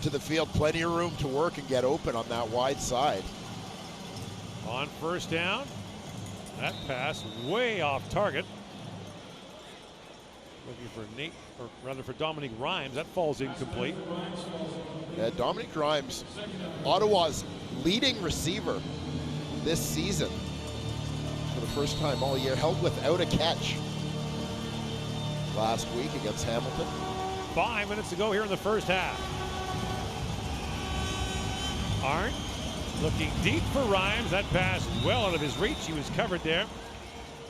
to the field, plenty of room to work and get open on that wide side. On first down, that pass way off target. Looking for Dominique Rhymes. That falls incomplete. Yeah, Dominique Rhymes, Ottawa's leading receiver this season for the first time all year, held without a catch last week against Hamilton. 5 minutes to go here in the first half. Arndt looking deep for Rhymes. That pass well out of his reach. He was covered there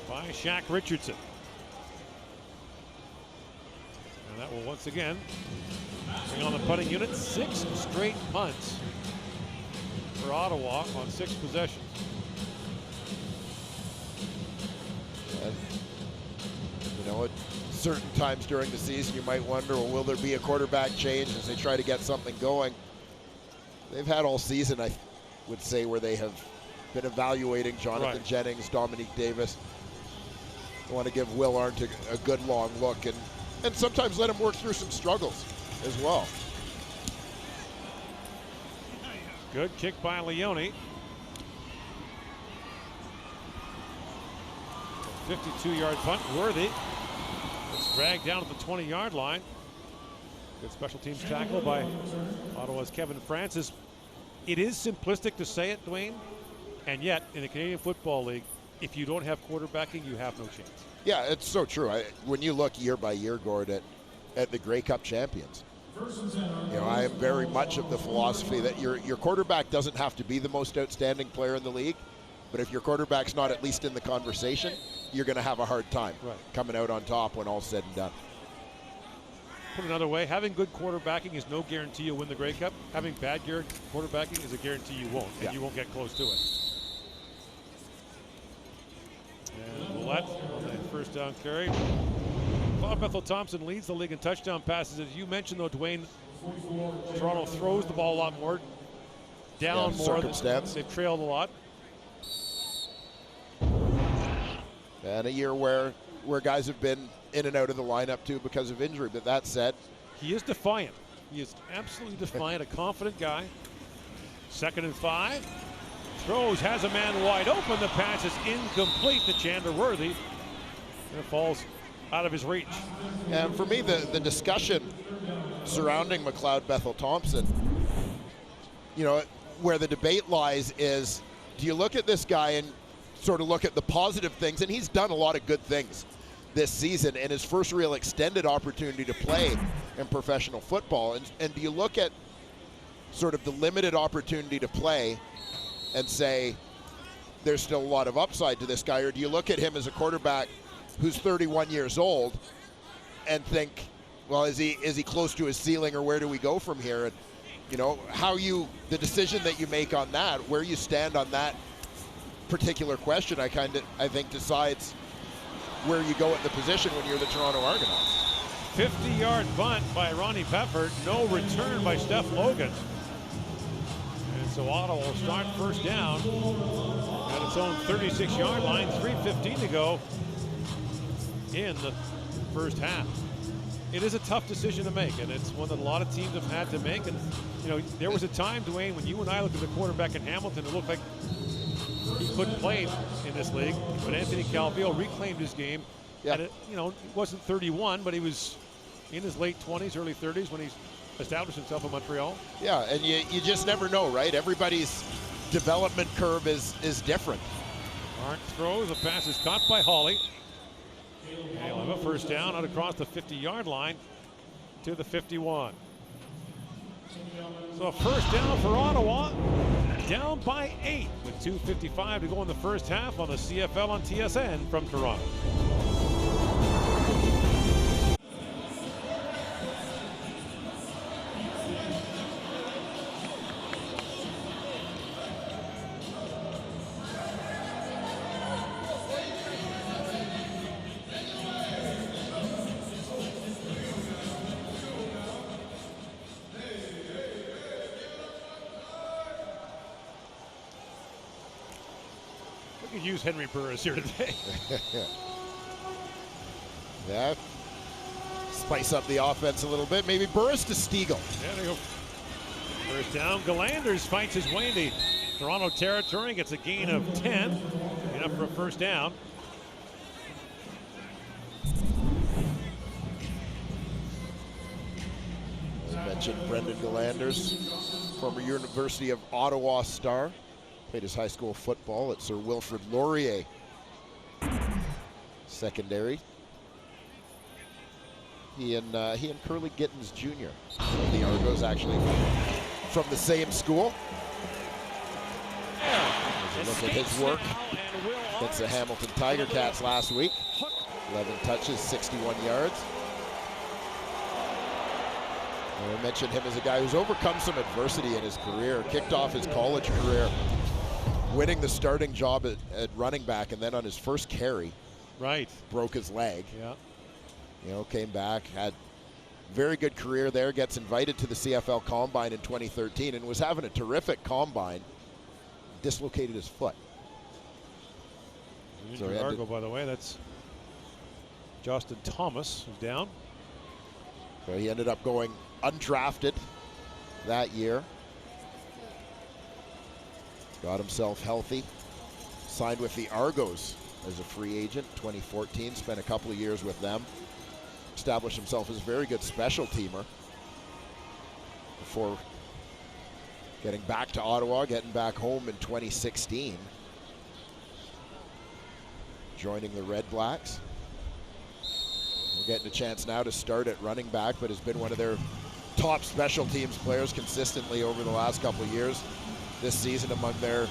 by Shaq Richardson. And that will once again bring on the punting unit. 6 straight punts for Ottawa on 6 possessions. And, you know, at certain times during the season you might wonder, well, will there be a quarterback change as they try to get something going? They've had all season, I would say, where they have been evaluating Jonathan Jennings, Dominique Davis. They want to give Will Arndt a good long look and sometimes let him work through some struggles as well. Good kick by Leone. 52-yard punt, worthy. It's dragged down at the 20-yard line. Good special teams tackle by Ottawa's Kevin Francis. It is simplistic to say it, Dwayne, and yet in the Canadian Football League, if you don't have quarterbacking, you have no chance. Yeah, it's so true. When you look year by year, Gord, at the Grey Cup champions, you know, I am very much of the philosophy that your quarterback doesn't have to be the most outstanding player in the league, but if your quarterback's not at least in the conversation, you're going to have a hard time Right. coming out on top when all's said and done. Put another way, having good quarterbacking is no guarantee you'll win the Grey Cup. Having bad quarterbacking is a guarantee you won't, and you won't get close to it. And Willett on the first down carry. Claude Bethel-Thompson leads the league in touchdown passes. As you mentioned, though, Dwayne, Toronto throws the ball a lot more, down more. Circumstance. They've trailed a lot. And a year where guys have been in and out of the lineup too because of injury. But that said, he is defiant. He is absolutely defiant, a confident guy. 2nd and 5. Throws, has a man wide open. The pass is incomplete to Chandler Worthy. And it falls out of his reach. and for me, the discussion surrounding McLeod Bethel-Thompson, you know, where the debate lies is, do you look at this guy and sort of look at the positive things? And he's done a lot of good things this season and his first real extended opportunity to play in professional football. And do you look at sort of the limited opportunity to play and say there's still a lot of upside to this guy? Or do you look at him as a quarterback who's 31 years old and think, well, is he close to his ceiling, or where do we go from here? And you know, the decision that you make on that, where you stand on that particular question, I think decides where you go at the position when you're the Toronto Argonauts. 50-yard bunt by Ronnie Peffert. No return by Steph Logan. And so Ottawa will start first down at its own 36-yard line. 3:15 to go in the first half. It is a tough decision to make, and it's one that a lot of teams have had to make. And you know, there was a time, Dwayne, when you and I looked at the quarterback in Hamilton, it looked like he couldn't play in this league. But Anthony Calvillo reclaimed his game. Yeah. And you know, he wasn't 31, but he was in his late 20s, early 30s when he established himself in Montreal. Yeah, and you just never know, right? Everybody's development curve is different. Mark throws, the pass is caught by Hawley. And he'll have a first down out across the 50-yard line to the 51. So a first down for Ottawa, down by 8 with 2:55 to go in the first half on the CFL on TSN from Toronto. We could use Henry Burris here today. Yeah. Spice up the offense a little bit. Maybe Burris to Stiegel. There they go. First down. Galanders fights his way into Toronto territory. Gets a gain of 10. Enough for a first down. As mentioned, Brendan Galanders, former University of Ottawa star. Played his high school football at Sir Wilfrid Laurier Secondary. He and Curly Gittins Jr. The Argos actually from the same school. There's a look at his work against the Hamilton Tiger Cats last week. 11 touches, 61 yards. And I mentioned him as a guy who's overcome some adversity in his career, kicked off his college career, winning the starting job at running back, and then on his first carry, broke his leg. Yeah. You know, came back, had very good career there, gets invited to the CFL Combine in 2013 and was having a terrific combine, dislocated his foot. So Argo, by the way, that's Justin Thomas who's down. So he ended up going undrafted that year. Got himself healthy, signed with the Argos as a free agent 2014, spent a couple of years with them, established himself as a very good special teamer before getting back to Ottawa, getting back home in 2016, joining the Redblacks. We're getting a chance now to start at running back, but has been one of their top special teams players consistently over the last couple of years. This season among their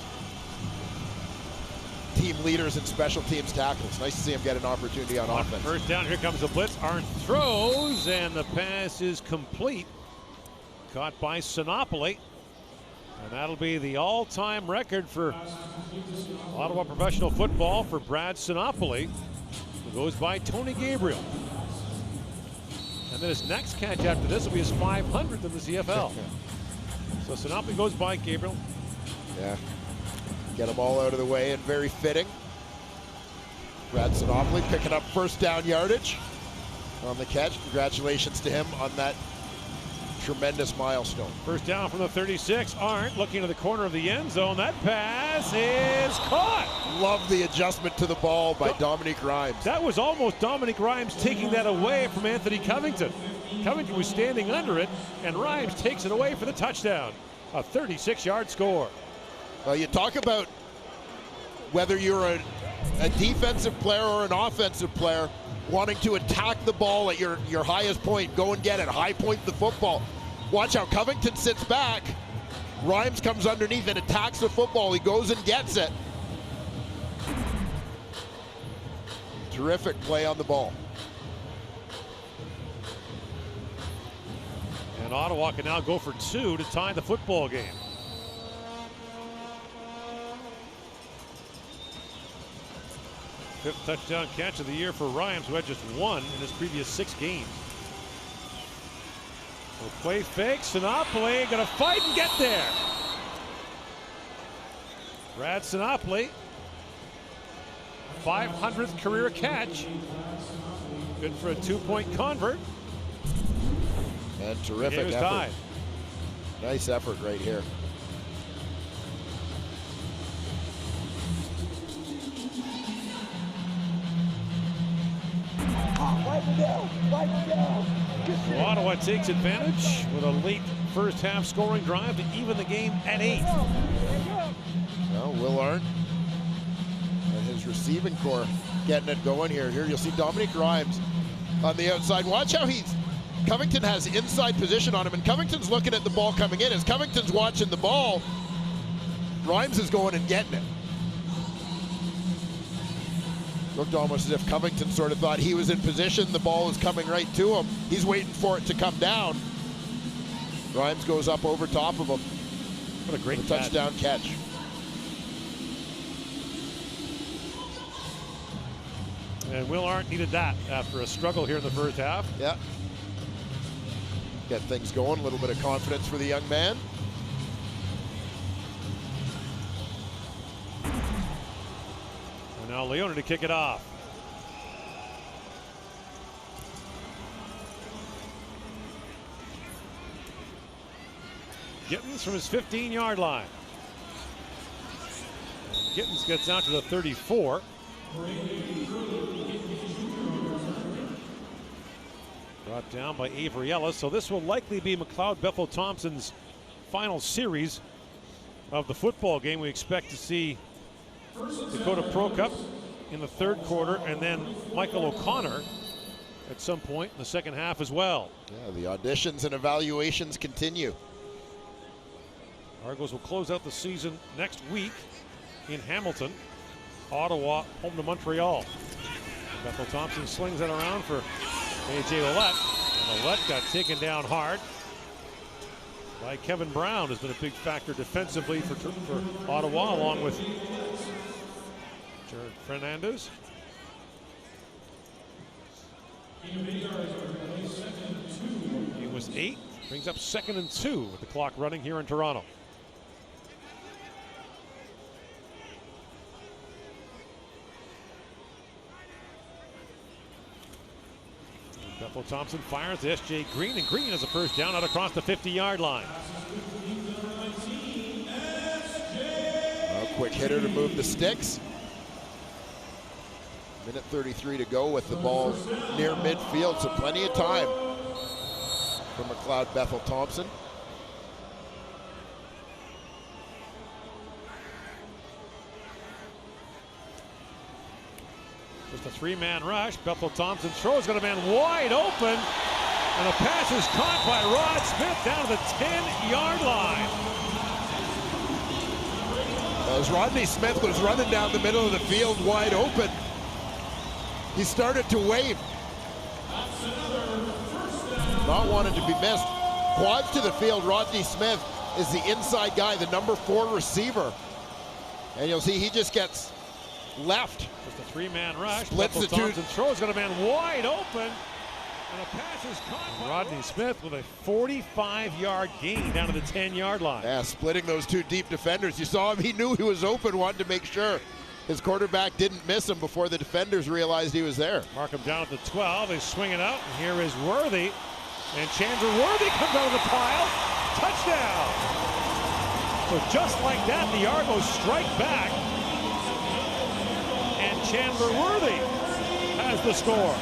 team leaders in special teams tackles. Nice to see him get an opportunity on offense. First down, here comes the blitz. Arndt throws, and the pass is complete. Caught by Sinopoli. And that'll be the all-time record for Ottawa professional football for Brad Sinopoli, who goes by Tony Gabriel. And then his next catch after this will be his 500th in the CFL. So Sinopoli goes by Gabriel. Yeah. Get them all out of the way and very fitting. Brad Sinopoli picking up first down yardage on the catch. Congratulations to him on that tremendous milestone. First down from the 36. Arndt looking to the corner of the end zone. That pass is caught. Love the adjustment to the ball by Dominique Rhymes. That was almost Dominique Rhymes taking that away from Anthony Covington. Covington was standing under it, and Rhymes takes it away for the touchdown. A 36-yard score. Well, you talk about whether you're a defensive player or an offensive player wanting to attack the ball at your highest point, go and get it, high point the football. Watch how Covington sits back. Rhymes comes underneath and attacks the football. He goes and gets it. Terrific play on the ball. And Ottawa can now go for 2 to tie the football game. Fifth touchdown catch of the year for Rhymes, who had just 1 in his previous 6 games. So play fake, Sinopoli gonna fight and get there. Brad Sinopoli, 500th career catch. Good for a 2-point convert. And terrific effort. Tied. Nice effort right here. So Ottawa takes advantage with a late first half scoring drive to even the game at 8. Well, Will Arndt and his receiving core getting it going here. Here you'll see Dominique Rhymes on the outside. Watch how Covington has inside position on him, and Covington's looking at the ball coming in. As Covington's watching the ball, Rhymes is going and getting it. Looked almost as if Covington sort of thought he was in position. The ball is coming right to him. He's waiting for it to come down. Rhymes goes up over top of him. What a great touchdown catch. And Will Arndt needed that after a struggle here in the first half. Yeah. Get things going, a little bit of confidence for the young man. And now Leone to kick it off. Gittins from his 15-yard line. And Gittins gets out to the 34. Brought down by Avery Ellis. So this will likely be McLeod Bethel Thompson's final series of the football game. We expect to see Dakota Prokop in the third quarter, and then Michael O'Connor at some point in the second half as well. Yeah, the auditions and evaluations continue. Argos will close out the season next week in Hamilton. Ottawa home to Montreal. Bethel Thompson slings it around for A.J. Ouellette, and Ouellette got taken down hard by Kevin Brown, who's been a big factor defensively for Ottawa, along with Jared Fernandez. He was 8, brings up 2nd and 2 with the clock running here in Toronto. Bethel Thompson fires to S.J. Green, and Green has a first down out across the 50-yard line. A quick hitter to move the sticks. Minute 33 to go with the ball near midfield, so plenty of time for McLeod Bethel Thompson. Just a 3-man rush. Bethel Thompson throws, got a man wide open, and the pass is caught by Rod Smith down to the 10-yard line. As Rodney Smith was running down the middle of the field wide open, he started to wave. Not wanting to be missed. Quads to the field. Rodney Smith is the inside guy, the number 4 receiver. And you'll see he just gets left. Just a 3-man rush. Splits the two. Throws, got a man wide open. And a pass is caught. Rodney Smith with a 45-yard gain down to the 10-yard line. Yeah, splitting those two deep defenders. You saw him, he knew he was open, wanted to make sure his quarterback didn't miss him before the defenders realized he was there. Mark him down at the 12, he's swinging out, and here is Worthy. And Chandler Worthy comes out of the pile, touchdown! So just like that, the Argos strike back, and Chandler Worthy has the score.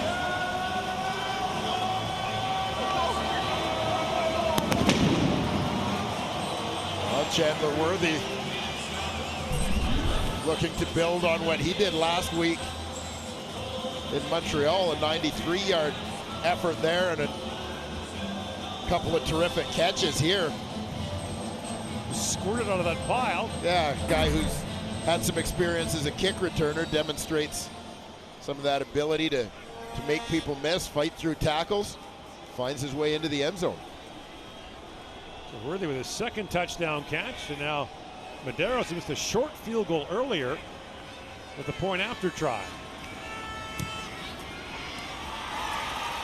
Chandler Worthy looking to build on what he did last week in Montreal, a 93-yard effort there and a couple of terrific catches here. Squirted out of that pile. Yeah, a guy who's had some experience as a kick returner, demonstrates some of that ability to make people miss, fight through tackles, finds his way into the end zone. So Worthy with his second touchdown catch, and now Medeiros missed a short field goal earlier with the point after try.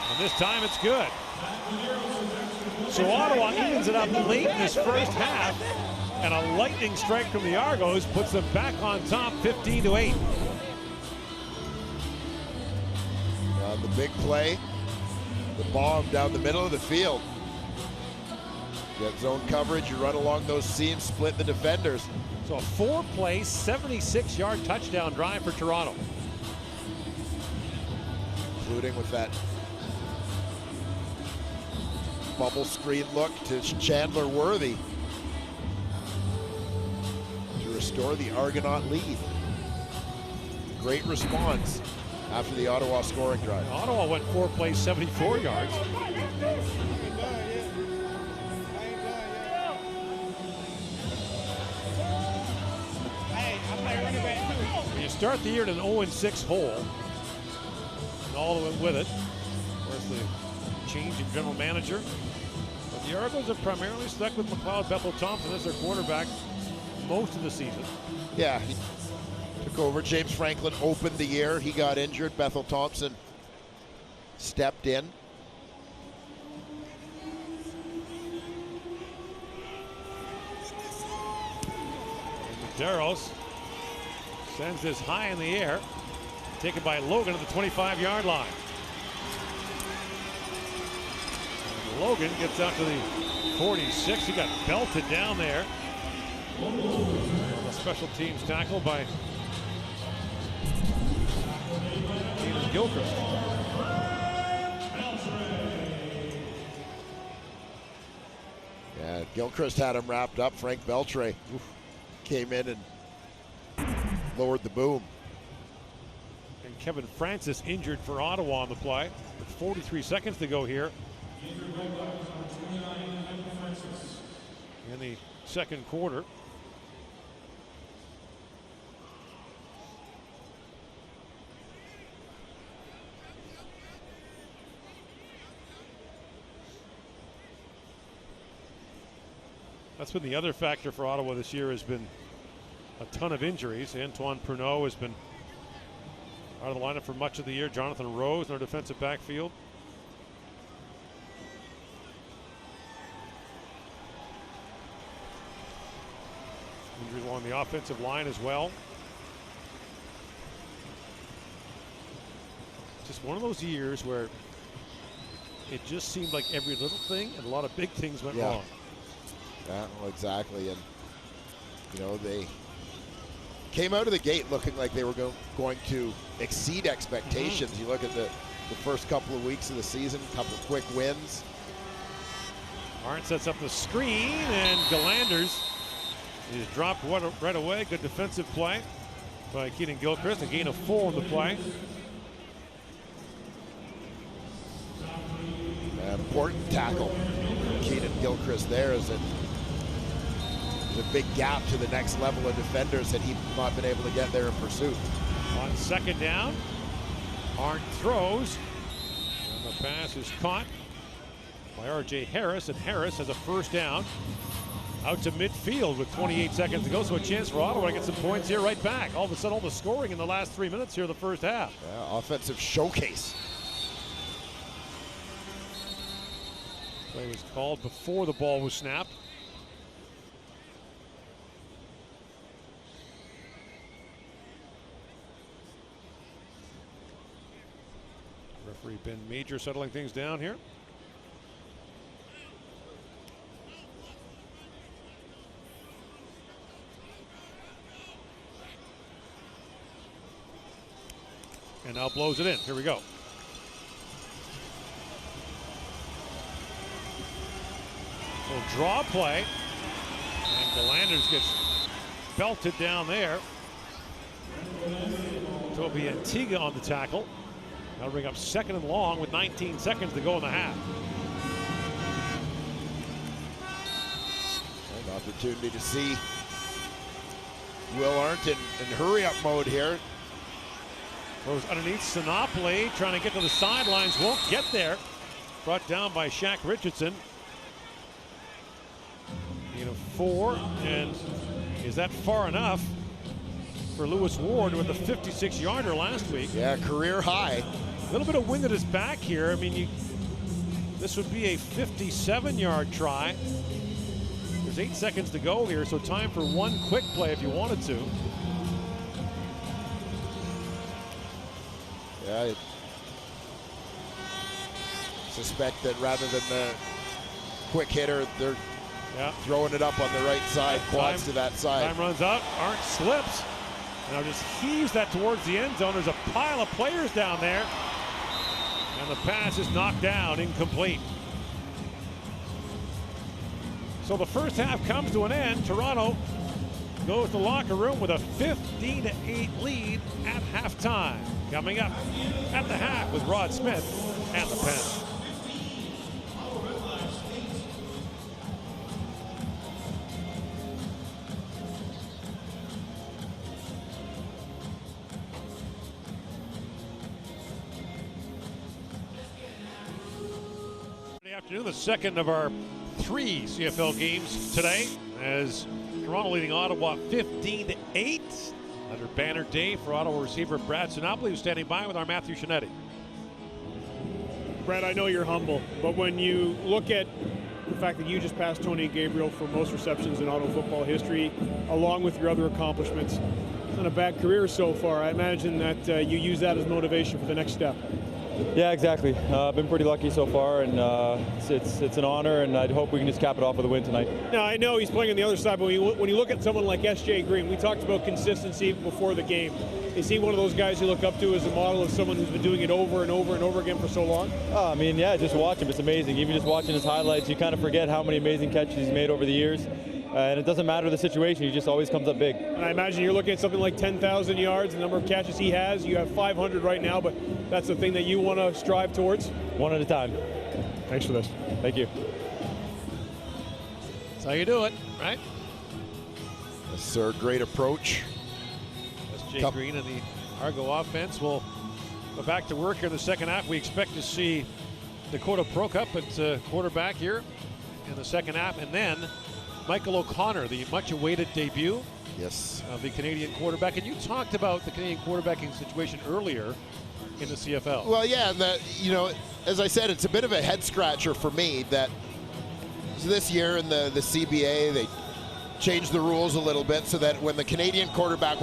And this time it's good. So Ottawa evens it up late in this first half, and a lightning strike from the Argos puts them back on top 15-8. The big play, the bomb down the middle of the field. Get zone coverage, you run along those seams, split the defenders. So a 4-play, 76-yard touchdown drive for Toronto. Including with that bubble screen look to Chandler Worthy to restore the Argonaut lead. Great response after the Ottawa scoring drive. Ottawa went 4 plays, 74 yards. When you start the year in an 0-6 hole, and all that went with it, of course the change in general manager. But the Argos have primarily stuck with McLeod Bethel-Thompson as their quarterback most of the season. Yeah, he took over. James Franklin opened the year. He got injured. Bethel-Thompson stepped in. Medeiros sends this high in the air, taken by Logan at the 25-yard line. And Logan gets out to the 46. He got belted down there. A special teams tackle by Gilchrist. Yeah, Gilchrist had him wrapped up. Frank Beltre came in and lowered the boom. And Kevin Francis injured for Ottawa on the play with 43 seconds to go here in the second quarter. That's been the other factor for Ottawa this year, has been a ton of injuries. Antoine Pruneau has been out of the lineup for much of the year. Jonathan Rose in our defensive backfield. Injuries along the offensive line as well. Just one of those years where it just seemed like every little thing and a lot of big things went wrong. Yeah, well, exactly. And, you know, they came out of the gate looking like they were going to exceed expectations. You look at the first couple of weeks of the season, a couple of quick wins. Arndt sets up the screen, and Galanders is dropped right away. Good defensive play by Keenan Gilchrist. A gain of 4 on the play. Important tackle. Keenan Gilchrist there as it There's a big gap to the next level of defenders that he's not been able to get there in pursuit. On second down, Arndt throws, and the pass is caught by R.J. Harris, and Harris has a first down out to midfield with 28 seconds to go, so a chance for Ottawa to get some points here right back. All of a sudden, all the scoring in the last 3 minutes here of the first half. Yeah, offensive showcase. Play was called before the ball was snapped. Referee Ben Major settling things down here. And now blows it in. Here we go. Little draw play. And Galanders gets belted down there. Toby Antigua on the tackle. That'll bring up second and long with 19 seconds to go in the half. An opportunity to see Will Arndt in hurry-up mode here. Goes underneath Sinopoli, trying to get to the sidelines, won't get there. Brought down by Shaq Richardson. Gain of 4, and is that far enough for Lewis Ward with a 56-yarder last week? Yeah, career high. A little bit of wind at his back here. I mean, this would be a 57-yard try. There's 8 seconds to go here, so time for one quick play if you wanted to. Yeah, I suspect that rather than the quick hitter, they're throwing it up on the right side, quads to that side. Time runs out. Arndt slips. Now just heaves that towards the end zone. There's a pile of players down there. And the pass is knocked down, incomplete. So the first half comes to an end. Toronto goes to the locker room with a 15-8 lead at halftime. Coming up at the half with Rod Smith and the pen. Afternoon, the second of our 3 CFL games today, as Toronto leading Ottawa 15-8. Another banner day for Ottawa receiver Brad Sinopoli, who's standing by with our Matthew Shinetti. Brad, I know you're humble, but when you look at the fact that you just passed Tony Gabriel for most receptions in Ottawa football history, along with your other accomplishments, it's not a bad career so far. I imagine that you use that as motivation for the next step. Yeah, exactly. I've been pretty lucky so far, and it's an honor, and I hope we can just cap it off with a win tonight. Now, I know he's playing on the other side, but when you look at someone like S.J. Green, we talked about consistency before the game. Is he one of those guys you look up to as a model of someone who's been doing it over and over and over again for so long? I mean, yeah, just watch him. It's amazing. Even just watching his highlights, you kind of forget how many amazing catches he's made over the years. And it doesn't matter the situation, he just always comes up big. And I imagine you're looking at something like 10,000 yards, the number of catches he has. You have 500 right now, but that's the thing that you want to strive towards? One at a time. Thanks for this. Thank you. That's how you do it, right? Yes, sir. Great approach. S.J. Green and the Argo offense will go back to work here in the second half. We expect to see Dakota Prokop at quarterback here in the second half, and then Michael O'Connor, the much-awaited debut of the Canadian quarterback. And you talked about the Canadian quarterbacking situation earlier in the CFL. Well, yeah, and as I said, it's a bit of a head-scratcher for me that this year in the CBA, they changed the rules a little bit so that when a Canadian quarterback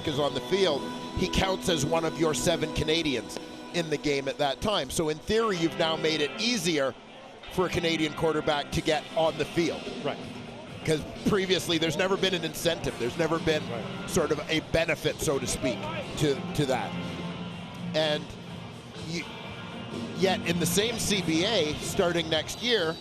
is on the field, he counts as one of your 7 Canadians in the game at that time. So in theory, you've now made it easier for a Canadian quarterback to get on the field. Right. Because previously there's never been an incentive. There's never been sort of a benefit, so to speak, to that. And yet in the same CBA, starting next year,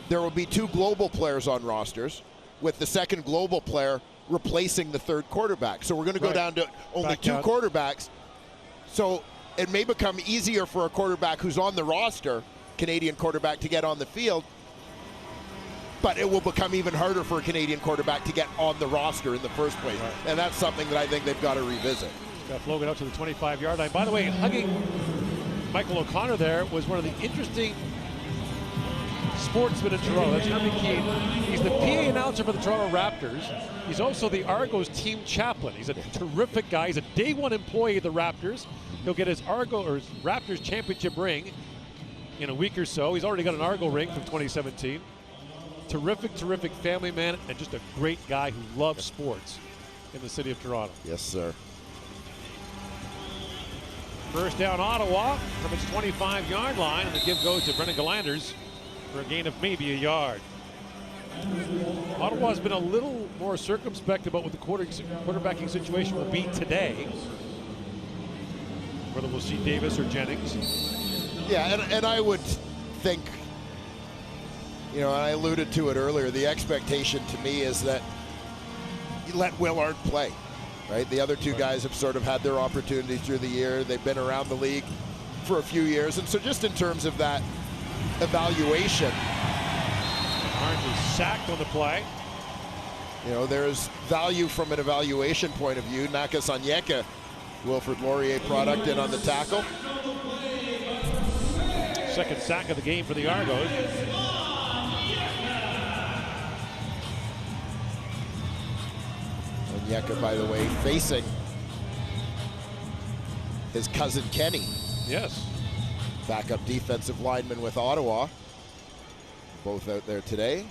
there will be 2 global players on rosters, with the second global player replacing the third quarterback. So we're going to go down to only 2 quarterbacks. So it may become easier for a quarterback who's on the roster, Canadian quarterback, to get on the field. but it will become even harder for a Canadian quarterback to get on the roster in the first place. Right. And that's something that I think they've got to revisit. Got Logan out to the 25-yard line. By the way, hugging Michael O'Connor there was one of the interesting sportsmen in Toronto. That's Herman Keane. He's the PA announcer for the Toronto Raptors. He's also the Argos team chaplain. He's a terrific guy. He's a day one employee of the Raptors. He'll get his Raptors championship ring in a week or so. He's already got an Argo ring from 2017. Terrific family man, and just a great guy who loves sports in the city of Toronto. Yes, sir. First down, Ottawa from its 25-yard line, and the give goes to Brendan Galanders for a gain of maybe a yard. Ottawa's been a little more circumspect about what the quarterbacking situation will be today. Whether we'll see Davis or Jennings. Yeah, and I would think, you know, I alluded to it earlier, the expectation to me is that you let Willard play, right? The other two guys have sort of had their opportunities through the year. They've been around the league for a few years. And so just in terms of that evaluation. Barnes is sacked on the play. You know, there's value from an evaluation point of view. Nakas Onyeka, Wilfrid Laurier product in on the tackle. Second sack of the game for the Argos. Onyeka, by the way, facing his cousin Kenny. Yes. Backup defensive lineman with Ottawa. Both out there today.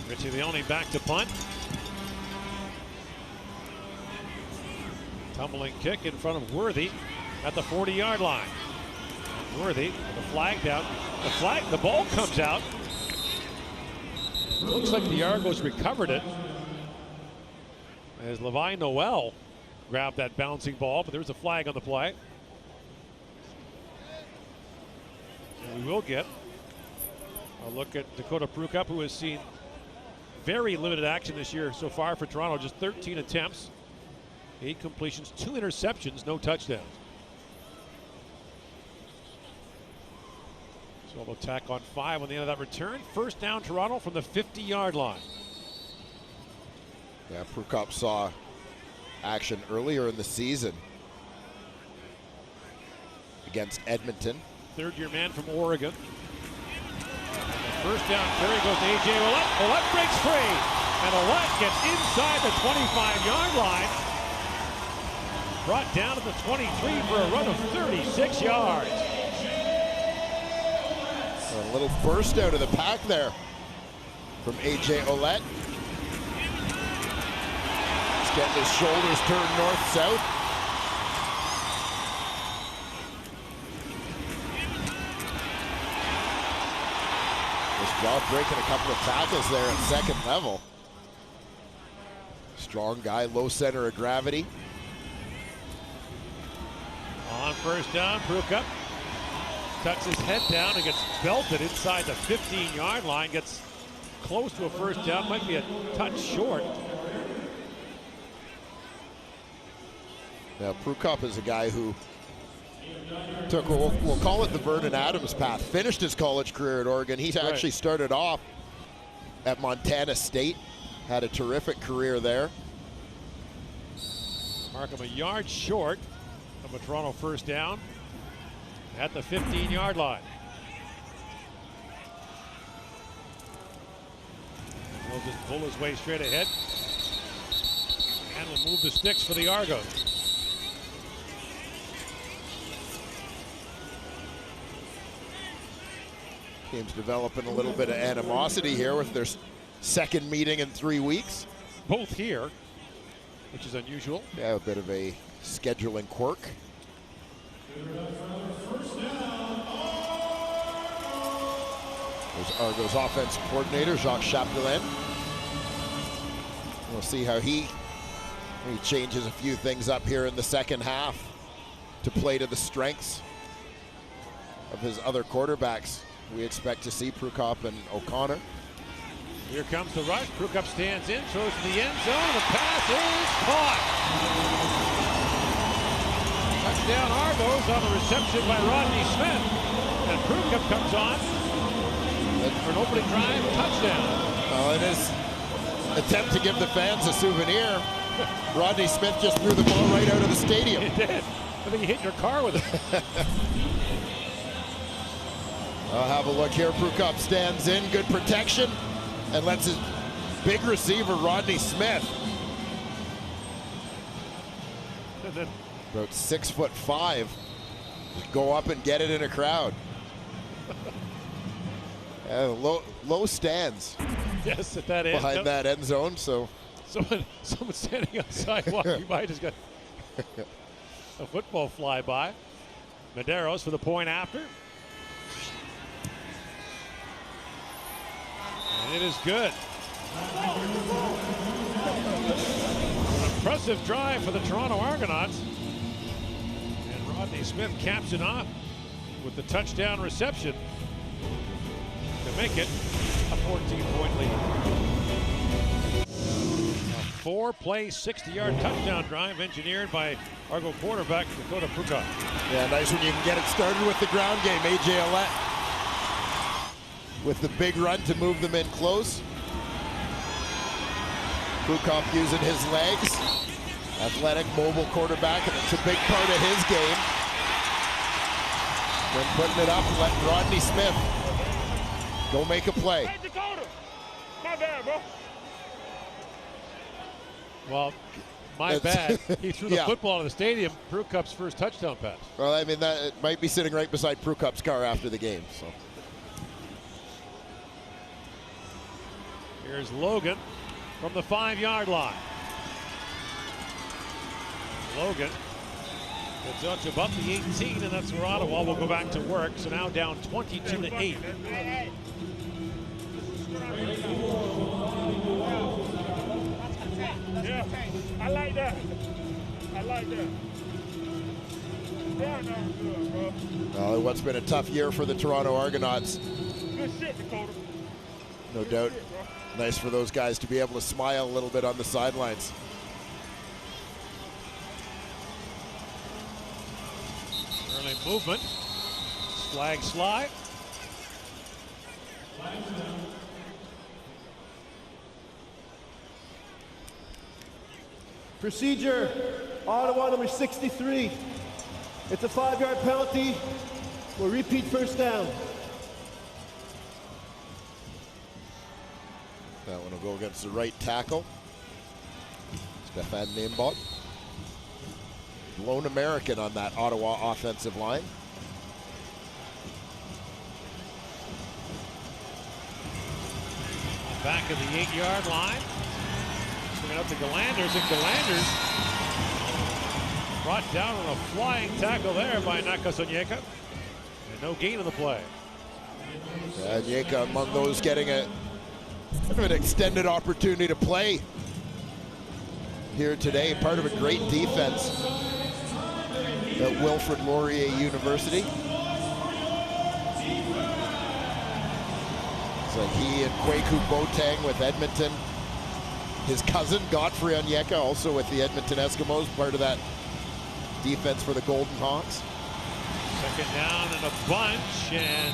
Richie Leone back to punt. Tumbling kick in front of Worthy at the 40-yard line. Worthy with the flag down. The ball comes out. Looks like the Argos recovered it as Levi Noel grabbed that bouncing ball, but there's a flag on the play. And we will get a look at Dakota Prukop, who has seen very limited action this year so far for Toronto. Just 13 attempts, 8 completions, 2 interceptions, no touchdowns. So they'll tack on 5 on the end of that return. First down, Toronto from the 50-yard line. Yeah, Prukop saw action earlier in the season against Edmonton. Third-year man from Oregon. First down carry goes to A.J. Ouellette. Ouellette breaks free. And Ouellette gets inside the 25-yard line. Brought down to the 23 for a run of 36 yards. A little burst out of the pack there from A.J. Ouellette. He's getting his shoulders turned north-south. Nice job breaking a couple of tackles there at second level. Strong guy, low center of gravity. On first down, Prukop tucks his head down and gets belted inside the 15-yard line. Gets close to a first down, might be a touch short. Now, Prukop is a guy who took, we'll call it the Vernon Adams path, finished his college career at Oregon. He actually started off at Montana State, had a terrific career there. Markham a yard short of a Toronto first down at the 15-yard line. He'll just pull his way straight ahead and will move the sticks for the Argos. Team's developing a little bit of animosity here with their second meeting in 3 weeks. Both here, which is unusual. Yeah, a bit of a scheduling quirk. There's Argos offensive coordinator, Jacques Chapdelaine. We'll see how he changes a few things up here in the second half to play to the strengths of his other quarterbacks. We expect to see Prukop and O'Connor. Here comes the rush. Prukop stands in, throws to the end zone. The pass is caught. touchdown Argos on the reception by Rodney Smith. And Prukop comes on for an opening drive touchdown. Well, in his attempt to give the fans a souvenir, Rodney Smith just threw the ball right out of the stadium. He did. I think he hit your car with it. I'll have a look here. Prukop stands in, good protection, and lets his big receiver, Rodney Smith, about 6'5", go up and get it in a crowd. Low stands. Yes, at that end. Behind that end zone, so. Someone standing on the sidewalk, you might just got a football fly by. Medeiros for the point after. And it is good. An impressive drive for the Toronto Argonauts. And Rodney Smith caps it off with the touchdown reception to make it a 14-point lead. A 4-play, 60-yard touchdown drive engineered by Argo quarterback Dakota Prukop. Yeah, nice when you can get it started with the ground game. A.J. Ouellette with the big run to move them in close. Prukop using his legs. Athletic, mobile quarterback, and it's a big part of his game. Then putting it up, letting Rodney Smith go make a play. Hey, Dakota! My bad, bro. Well, my bad. He threw the football to the stadium. Prukop's first touchdown pass. Well, I mean, that it might be sitting right beside Prukop's car after the game. So here's Logan from the 5-yard line. Logan gets out to about the 18, and that's where Ottawa will go back to work. So now down 22-8. Yeah, I like that. I like that. Yeah, no, good, bro. well, what's been a tough year for the Toronto Argonauts. Good shit, Dakota. No doubt. Nice for those guys to be able to smile a little bit on the sidelines. Early movement. Flag slide. Procedure, Ottawa number 63. It's a 5-yard penalty. We'll repeat first down. That one will go against the right tackle. Stefan Niembot. Lone American on that Ottawa offensive line. Back of the 8-yard line. Swinging up to Galanders, and Galanders brought down on a flying tackle there by Nakasonyeka. And no gain of the play. Onyeka among those getting a kind of an extended opportunity to play here today. Part of a great defense at Wilfrid Laurier University. It's like he and Kwaku Boateng with Edmonton. His cousin, Godfrey Onyeka, also with the Edmonton Eskimos, part of that defense for the Golden Hawks. Second down and a bunch, and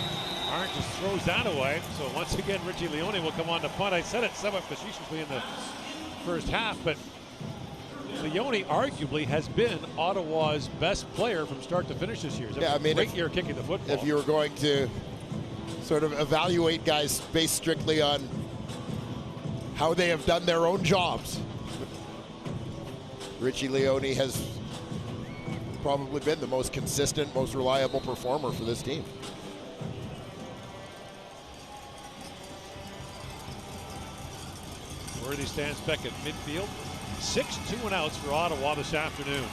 Arndt just throws that away. So once again, Richie Leone will come on to punt. I said it somewhat facetiously in the first half, but Leone arguably has been Ottawa's best player from start to finish this year. Yeah, I mean, great year kicking the football. If you were going to sort of evaluate guys based strictly on how they have done their own jobs, Richie Leone has probably been the most consistent, most reliable performer for this team. Worthy stands back at midfield. 6 2-and-outs for Ottawa this afternoon.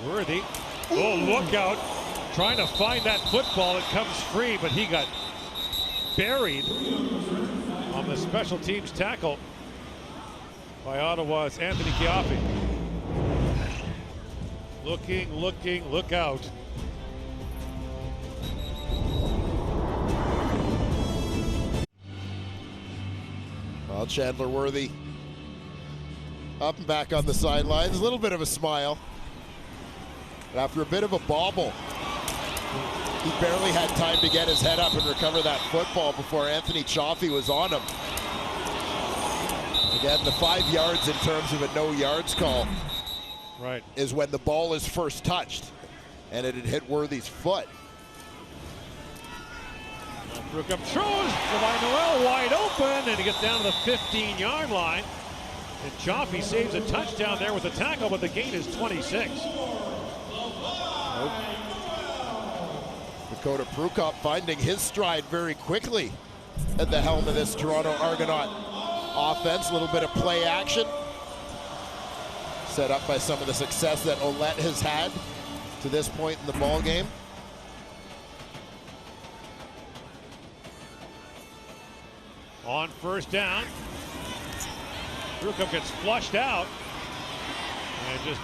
Worthy. Oh, look out. Trying to find that football. It comes free, but he got buried on the special teams tackle by Ottawa's Anthony Chiaffi. Looking, look out. Well, Chandler Worthy Up and back on the sidelines, a little bit of a smile. But after a bit of a bobble, he barely had time to get his head up and recover that football before Anthony Chaffee was on him. Again, the 5 yards in terms of a no yards call is when the ball is first touched, and it had hit Worthy's foot. Brookup throws, Levi Noel wide open, and he gets down to the 15-yard line. And Chaffee saves a touchdown there with the tackle, but the gain is 26. Dakota Prukop finding his stride very quickly at the helm of this Toronto Argonaut offense. A little bit of play action set up by some of the success that Ouellette has had to this point in the ball game. On first down, Prukop gets flushed out and just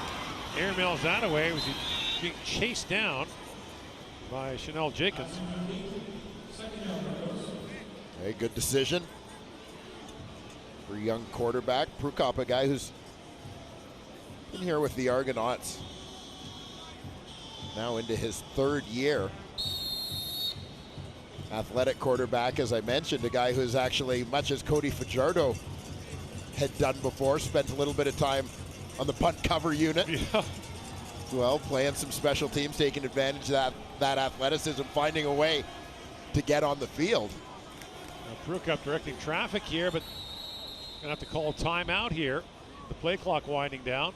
airmails that away. Was being chased down by Chanel Jacobs. A good decision for a young quarterback. Prukop, a guy who's been here with the Argonauts now into his 3rd year. Athletic quarterback, as I mentioned, a guy who's actually, much as Cody Fajardo had done before, spent a little bit of time on the punt cover unit. Yeah. Well, playing some special teams, taking advantage of that athleticism, finding a way to get on the field. Prukop directing traffic here, but gonna have to call a timeout here. The play clock winding down.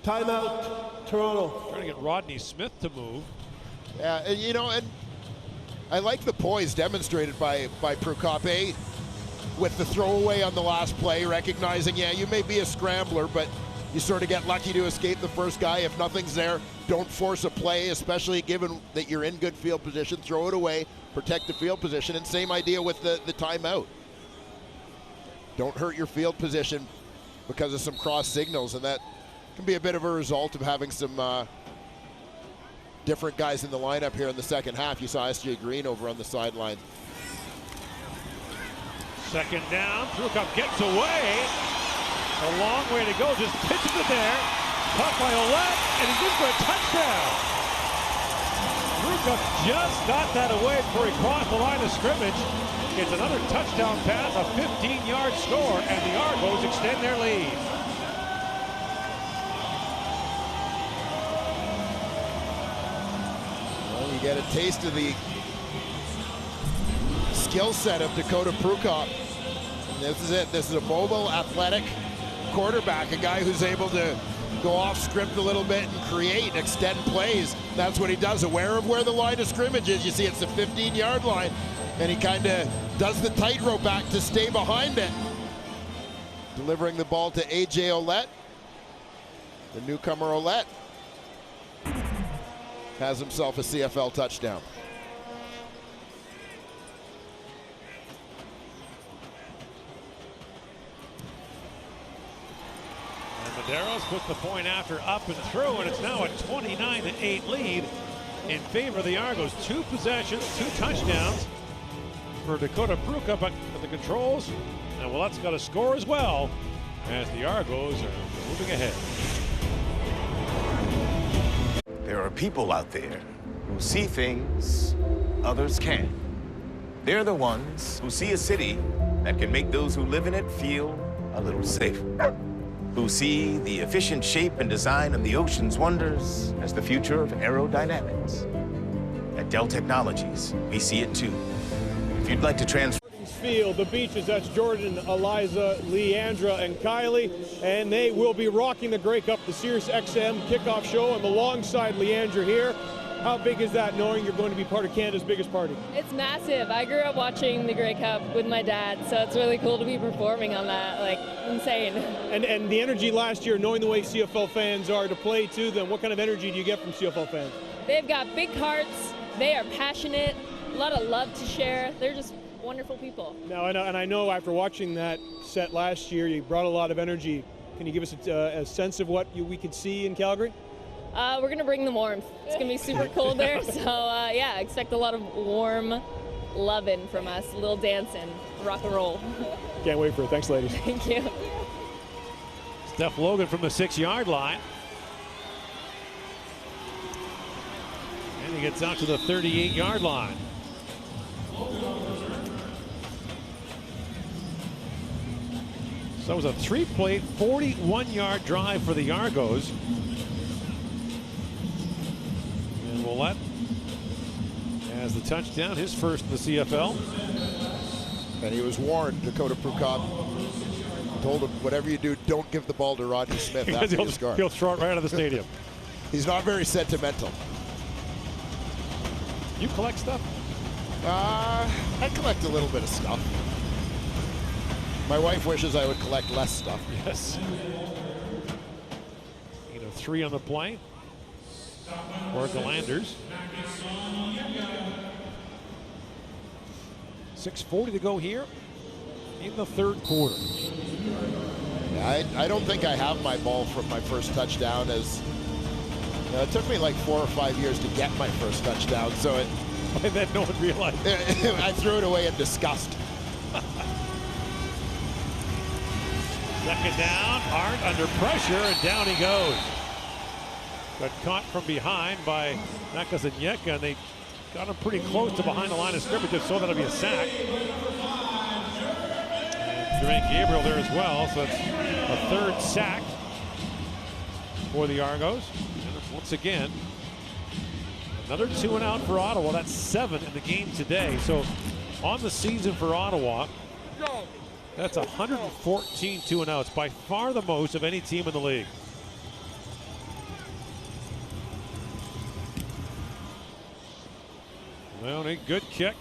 Timeout, Toronto. Trying to get Rodney Smith to move. Yeah, and, you know, and I like the poise demonstrated by Prukop, with the throwaway on the last play, recognizing, yeah, you may be a scrambler, but you sort of get lucky to escape the first guy. If nothing's there, don't force a play, especially given that you're in good field position. Throw it away, protect the field position, and same idea with the timeout. Don't hurt your field position because of some cross signals, and that can be a bit of a result of having some different guys in the lineup here in the second half. You saw S.J. Green over on the sideline. Second down, Prukop gets away. A long way to go, just pitches it there. Caught by Ouellette, and he's in for a touchdown. Prukop just got that away before he crossed the line of scrimmage. It's another touchdown pass, a 15-yard score, and the Argos extend their lead. Well, you get a taste of the skill set of Dakota Prukop. This is it. This is a mobile, athletic quarterback, a guy who's able to go off script a little bit and create, extend plays. That's what he does. Aware of where the line of scrimmage is. You see it's the 15-yard line, and he kind of does the tightrope back to stay behind it. Delivering the ball to A.J. Ouellette. The newcomer Ouellette has himself a CFL touchdown. Medeiros puts the point after up and through, and it's now a 29-8 lead in favor of the Argos. 2 possessions, 2 touchdowns for Dakota Prukop at the controls, and Ouellette's got a score as well as the Argos are moving ahead. There are people out there who see things others can't. They're the ones who see a city that can make those who live in it feel a little safer. Who see the efficient shape and design of the ocean's wonders as the future of aerodynamics. At Dell Technologies, we see it too. If you'd like to transfer Field, the beaches, that's Jordan, Eliza, Leandra, and Kylie, and they will be rocking the Grey Cup, the Sirius XM kickoff show. I'm alongside Leandra here. How big is that, knowing you're going to be part of Canada's biggest party? It's massive. I grew up watching the Grey Cup with my dad, so it's really cool to be performing on that. Like, insane. And the energy last year, knowing the way CFL fans are, to play to them, what kind of energy do you get from CFL fans? They've got big hearts. They are passionate. A lot of love to share. They're just wonderful people. Now, and I know after watching that set last year, you brought a lot of energy. Can you give us a sense of what we could see in Calgary? We're going to bring the warmth. It's going to be super cold there, so yeah, expect a lot of warm loving from us, a little dancing, rock and roll. Can't wait for it. Thanks, ladies. Thank you. Steph Logan from the 6-yard line. And he gets out to the 38-yard line. So it was a 3-play, 41-yard drive for the Argos. And Ouellette has the touchdown, his first in the CFL. And he was warned, Dakota Prukop told him, whatever you do, don't give the ball to Rodney Smith after you score. He'll throw it right out of the stadium. He's not very sentimental. You collect stuff? I collect a little bit of stuff. My wife wishes I would collect less stuff. Yes. 3 on the play for the Landers. 6:40 to go here in the third quarter. Yeah, I don't think I have my ball from my first touchdown, as it took me like 4 or 5 years to get my first touchdown, so it and then no one realized. I threw it away in disgust. Second down, Arndt under pressure, and down he goes. Got caught from behind by Nakazanyeka, and they got him pretty close to behind the line of scrimmage, so that'll be a sack. And Jermaine Gabriel there as well, so it's a third sack for the Argos. And once again, another 2 and out for Ottawa. That's 7 in the game today. So on the season for Ottawa, that's 114 2 and outs, by far the most of any team in the league. Well, a good kick.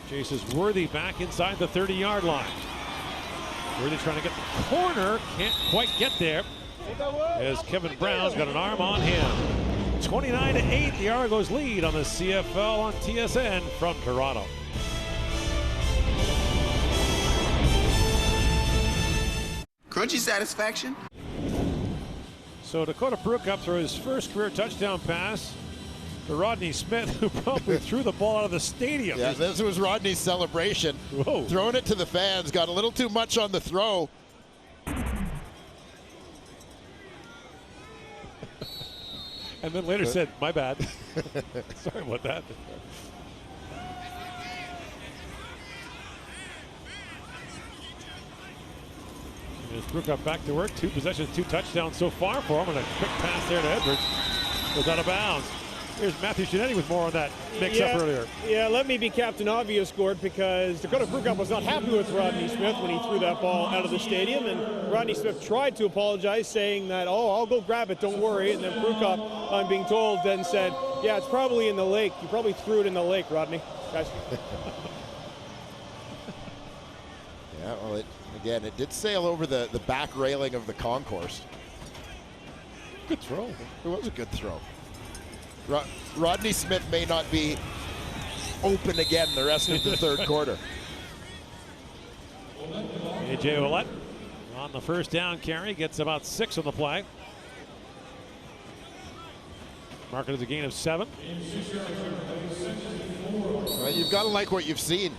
Chases Worthy back inside the 30-yard line. Worthy trying to get the corner, can't quite get there, as Kevin Brown's got an arm on him. 29-8, the Argos lead on the CFL on TSN from Toronto. Crunchy satisfaction. So Dakota Prukop throws his first career touchdown pass to Rodney Smith, who probably threw the ball out of the stadium. Yeah, this was Rodney's celebration. Whoa. Throwing it to the fans, got a little too much on the throw. And then later said, my bad. Sorry about that. As Prukop back to work, 2 possessions, 2 touchdowns so far for him, and a quick pass there to Edwards. Goes out of bounds. Here's Matthew Shinetti with more on that mix-up earlier. Yeah, let me be Captain Obvious, Gord, because Dakota Prukop was not happy with Rodney Smith when he threw that ball out of the stadium, and Rodney Smith tried to apologize, saying that, oh, I'll go grab it, don't worry, and then Prukop, I'm being told, then said, yeah, it's probably in the lake. You probably threw it in the lake, Rodney. Guys. Yeah, well, again, it did sail over the back railing of the concourse. Good throw. It was a good throw. Rodney Smith may not be open again the rest of the third quarter. A.J. Ouellette on the first down carry, gets about 6 on the play. Mark it as a gain of 7. Well, you've got to like what you've seen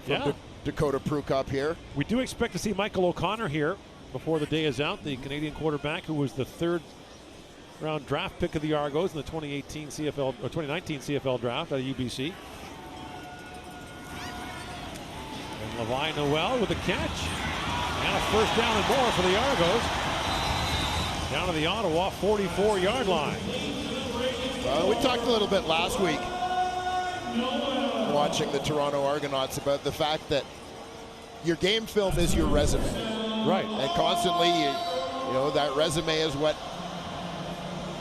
from Dakota Prukop here. We do expect to see Michael O'Connor here before the day is out, the Canadian quarterback who was the 3rd round draft pick of the Argos in the 2018 CFL or 2019 CFL draft out of UBC. And Levi Noel with a catch and a first down and more for the Argos. Down to the Ottawa 44-yard line. We talked a little bit last week watching the Toronto Argonauts about the fact that your game film is your resume. Right. And constantly, you know, that resume is what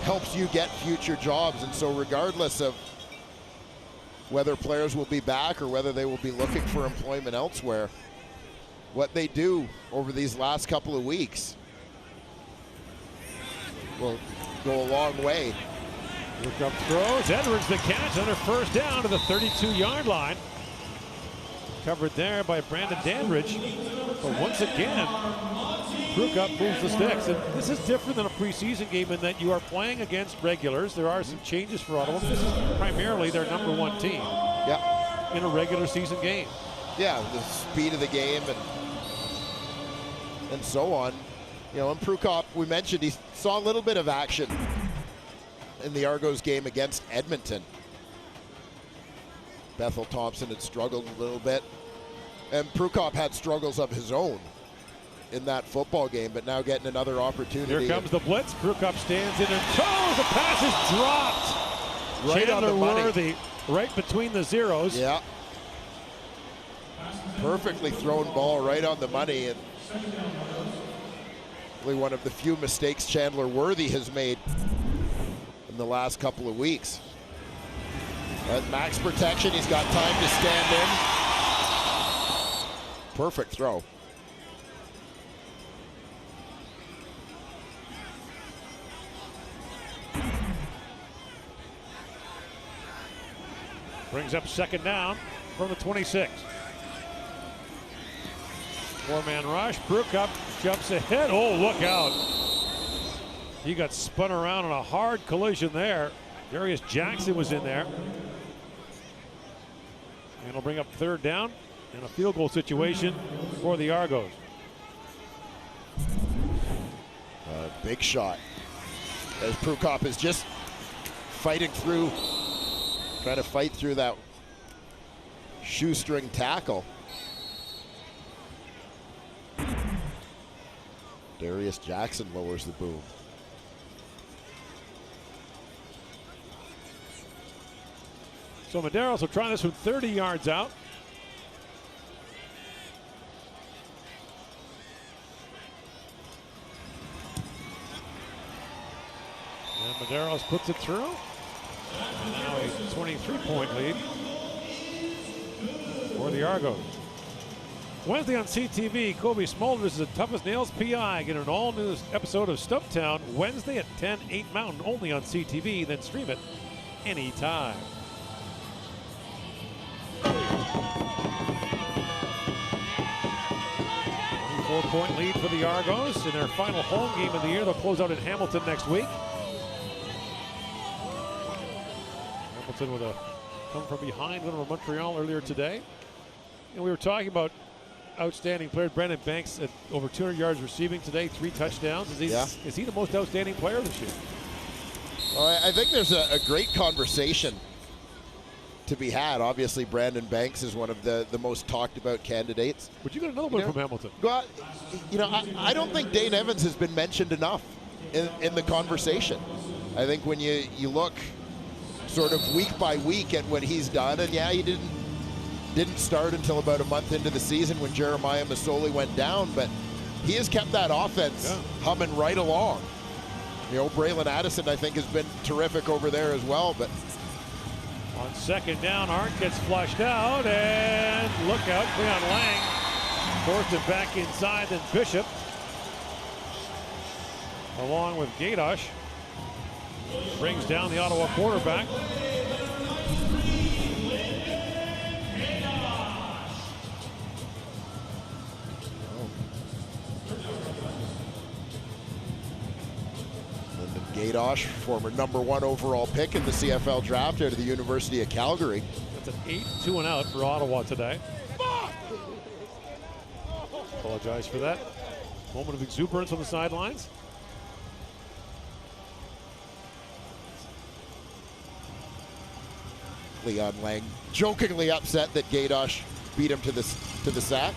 helps you get future jobs. And so regardless of whether players will be back or whether they will be looking for employment elsewhere, what they do over these last couple of weeks will go a long way. Prukop throws, Edwards the catch, under first down to the 32-yard line. Covered there by Brandon Dandridge. But once again, Prukop moves the sticks. And this is different than a preseason game in that you are playing against regulars. There are some changes for Ottawa. This is primarily their #1 team. Yeah. In a regular season game. Yeah, the speed of the game and so on. You know, and Prukop, we mentioned he saw a little bit of action in the Argos game against Edmonton. Bethel Thompson had struggled a little bit, and Prukop had struggles of his own in that football game, but now getting another opportunity. Here comes the blitz. Prukop stands in and throws. The pass is dropped. Right Chandler on the money. Worthy, right between the zeros. Yeah. Perfectly thrown ball right on the money, and really one of the few mistakes Chandler Worthy has made in the last couple of weeks. At max protection, he's got time to stand in. Perfect throw. Brings up second down from the 26. Four-man rush. Prukop jumps ahead. Oh, look out. He got spun around in a hard collision there. Darius Jackson was in there. And it'll bring up third down and a field goal situation for the Argos. Big shot. As Prukop is just fighting through, trying to fight through that shoestring tackle. Darius Jackson lowers the boom. So Medeiros will try this from 30 yards out. And Medeiros puts it through. And now a 23-point lead for the Argos. Wednesday on CTV, Kobe Smulders is the toughest nails PI. Get an all-new episode of Stumptown Wednesday at 10, 8 Mountain, only on CTV. Then stream it anytime. 4-point lead for the Argos in their final home game of the year. They'll close out in Hamilton next week. Hamilton with a come from behind win over Montreal earlier today. And we were talking about outstanding player. Brandon Banks at over 200 yards receiving today, 3 touchdowns. Is he the most outstanding player this year? Well, I think there's a great conversation to be had. Obviously, Brandon Banks is one of the most talked about candidates. But you got another one from Hamilton. Well, you know, I don't think Dane Evans has been mentioned enough in the conversation. I think when you look sort of week by week at what he's done, and yeah, he didn't start until about a month into the season when Jeremiah Masoli went down, but he has kept that offense humming right along. You know, Braylon Addison, I think, has been terrific over there as well, but on second down, Arndt gets flushed out, and look out, Cleon Lang forced it back inside, then Bishop, along with Gadosh, brings down the Ottawa quarterback. Gadosh, former #1 overall pick in the CFL draft out of the University of Calgary. That's an 8-2 and out for Ottawa today. Apologize for that. Moment of exuberance on the sidelines. Leon Lang jokingly upset that Gadosh beat him to the sack.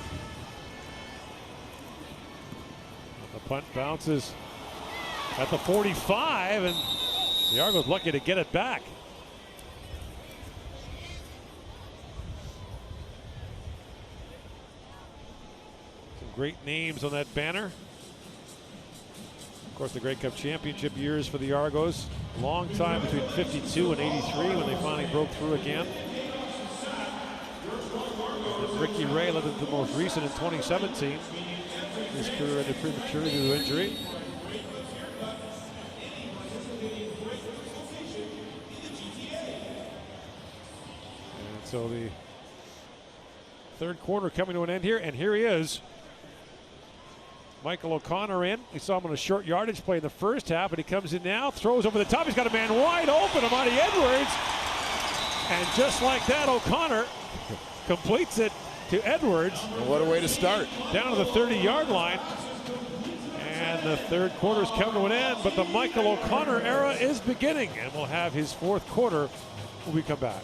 The punt bounces at the 45, and the Argos lucky to get it back. Some great names on that banner. Of course, the Grey Cup championship years for the Argos. Long time between 52 and 83 when they finally broke through again. And Ricky Ray led into the most recent in 2017. His career ended prematurely due to injury. So the third quarter coming to an end here, and here he is. Michael O'Connor in. We saw him on a short yardage play in the first half, and he comes in now, throws over the top. He's got a man wide open, Amadi Edwards. And just like that, O'Connor completes it to Edwards. What a way to start. Down to the 30-yard line. And the third quarter's coming to an end, but the Michael O'Connor era is beginning, and we'll have his fourth quarter when we come back.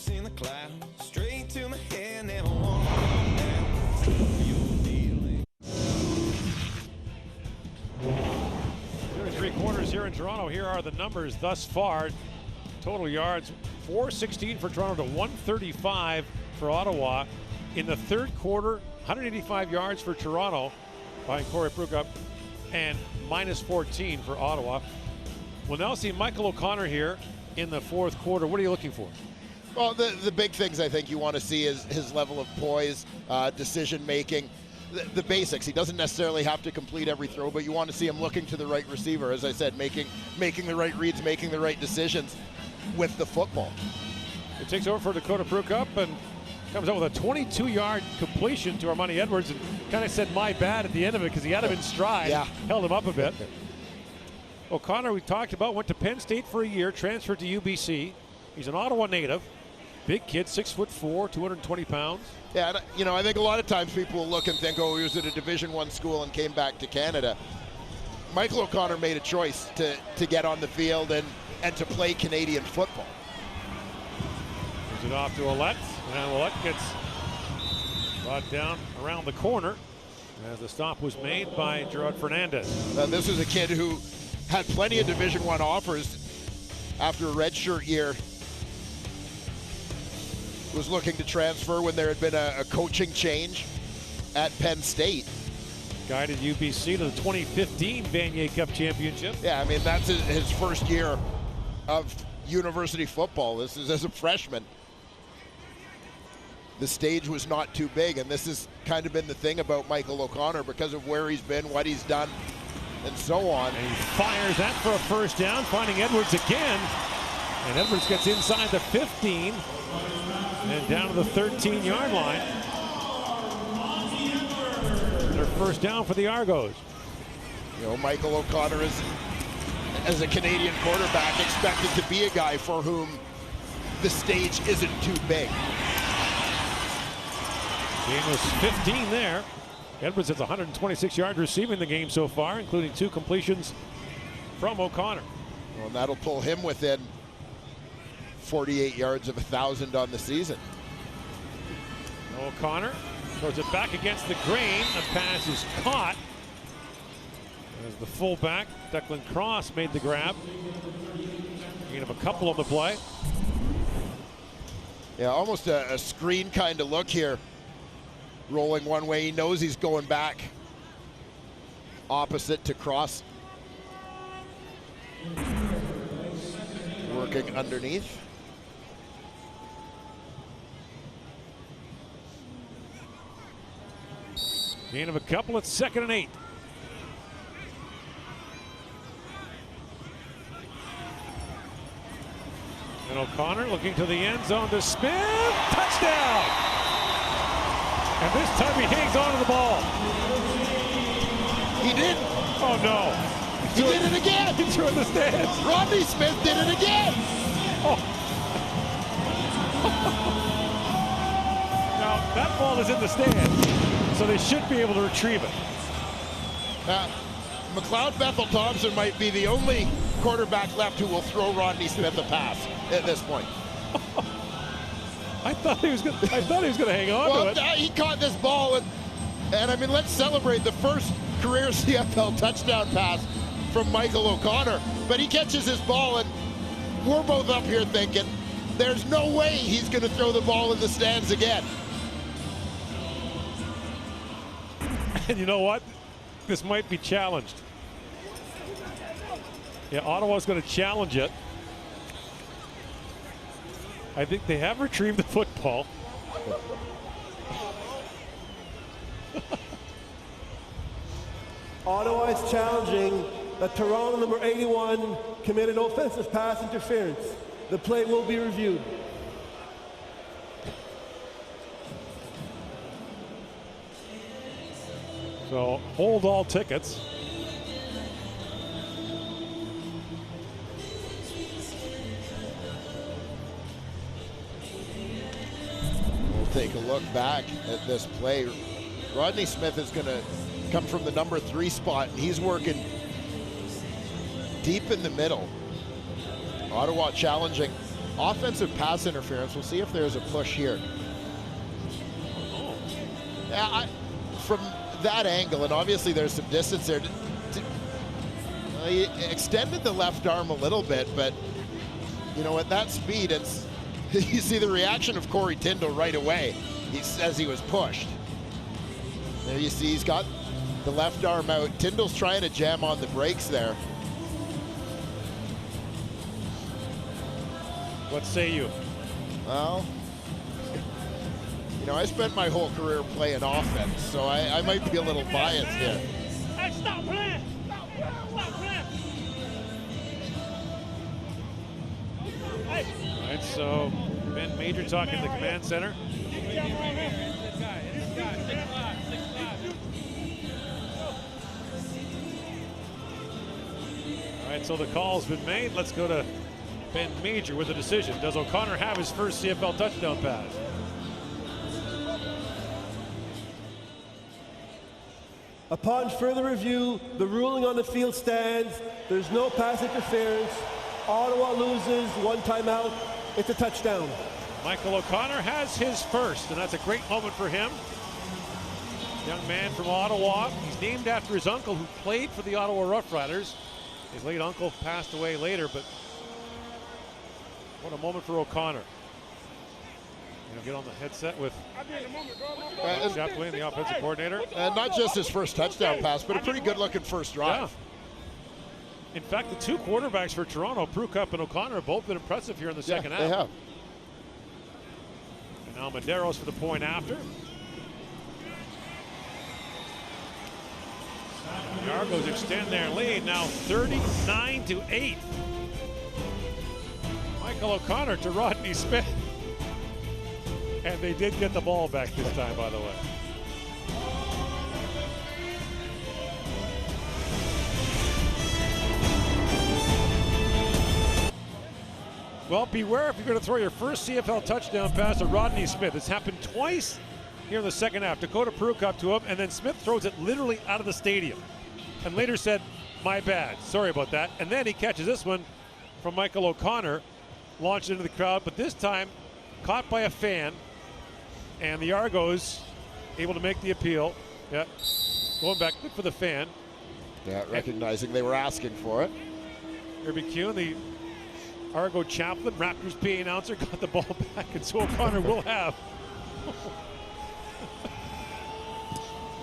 In the clouds, straight to my head, never want to come down. There are three quarters here in Toronto. Here are the numbers thus far. Total yards, 416 for Toronto to 135 for Ottawa. In the third quarter, 185 yards for Toronto by Corey Pruka and minus 14 for Ottawa. We'll now see Michael O'Connor here in the fourth quarter. What are you looking for? Well, the big things I think you want to see is his level of poise, decision making, the basics. He doesn't necessarily have to complete every throw, but you want to see him looking to the right receiver, as I said, making the right reads, making the right decisions with the football. It takes over for Dakota Pruka and comes out with a 22-yard completion to Armani Edwards, and kind of said my bad at the end of it because he had him in stride, held him up a bit. O'Connor, we talked about, went to Penn State for a year, transferred to UBC. He's an Ottawa native. Big kid, 6'4", 220 pounds. Yeah, and, I think a lot of times people will look and think, oh, he was at a Division I school and came back to Canada. Michael O'Connor made a choice to get on the field and to play Canadian football. Gives it off to Ouellette, and Ouellette gets brought down around the corner as the stop was made by Gerard Fernandez. This is a kid who had plenty of Division I offers after a redshirt year. Was looking to transfer when there had been a coaching change at Penn State. Guided UBC to the 2015 Vanier Cup Championship. Yeah, I mean, that's his first year of university football. This is as a freshman. The stage was not too big, and this has kind of been the thing about Michael O'Connor because of where he's been, what he's done, and so on. And he fires that for a first down, finding Edwards again. And Edwards gets inside the 15. And down to the 13-yard line. Their first down for the Argos. Michael O'Connor is, as a Canadian quarterback, expected to be a guy for whom the stage isn't too big. Game was 15 there. Edwards has 126 yards receiving the game so far, including 2 completions from O'Connor. Well, and that'll pull him within 48 yards of 1,000 on the season. O'Connor throws it back against the grain. The pass is caught as the fullback, Declan Cross, made the grab. Gain of a couple on the play. Yeah, almost a screen kind of look here. Rolling one way, he knows he's going back opposite to Cross. Working underneath. Gain of a couple, it's 2nd and 8. And O'Connor looking to the end zone to spin, touchdown! And this time he hangs on to the ball. He did. Oh no. He did it again. He threw it in the stands. Rodney Smith did it again. Oh. Now that ball is in the stands, so they should be able to retrieve it. McLeod Bethel Thompson might be the only quarterback left who will throw Rodney Smith a pass at this point. I thought he was going to hang on to it. He caught this ball, and I mean, let's celebrate the first career CFL touchdown pass from Michael O'Connor. But he catches his ball, and we're both up here thinking, there's no way he's going to throw the ball in the stands again. And you know what? This might be challenged. Yeah, Ottawa's going to challenge it. I think they have retrieved the football. Ottawa is challenging that Toronto number 81 committed offensive pass interference. The play will be reviewed. So hold all tickets. take a look back at this play. Rodney Smith is going to come from the number 3 spot, and he's working deep in the middle. Ottawa challenging offensive pass interference. We'll see if there's a push here. Yeah, from that angle, and obviously there's some distance there. He extended the left arm a little bit, but you know, at that speed, it's you see the reaction of Corey Tyndall right away. He says he was pushed. There you see he's got the left arm out. Tyndall's trying to jam on the brakes there. What say you? Well, you know, I spent my whole career playing offense, so I might be a little biased here. Hey, stop playing! Stop playing! Hey. All right, so Ben Major talking to the command center. All right, so the call's been made. Let's go to Ben Major with a decision. Does O'Connor have his first CFL touchdown pass? Upon further review, the ruling on the field stands. There's no pass interference. Ottawa loses, 1 timeout. It's a touchdown. Michael O'Connor has his first, and that's a great moment for him. Young man from Ottawa. He's named after his uncle who played for the Ottawa Rough Riders. His late uncle passed away later, but what a moment for O'Connor. Get on the headset with Chaplin, the offensive coordinator. And not just his first touchdown pass, but a pretty good-looking first drive. Yeah. In fact, the 2 quarterbacks for Toronto, Prukup and O'Connor, have both been impressive here in the second half. They have. And now Medeiros for the point after. The Argos extend their lead, now 39-8. Michael O'Connor to Rodney Smith. And they did get the ball back this time, by the way. Well, beware if you're going to throw your first CFL touchdown pass to Rodney Smith. It's happened twice here in the second half. Dakota Prukup to him, and then Smith throws it literally out of the stadium. And later said, my bad, sorry about that. And then he catches this one from Michael O'Connor, launched into the crowd, but this time caught by a fan. And the Argos able to make the appeal. Yeah, going back, good for the fan. Yeah, recognizing they were asking for it. Irby Kuhn, the Argo chaplain, Raptors PA announcer, got the ball back, and so O'Connor will have.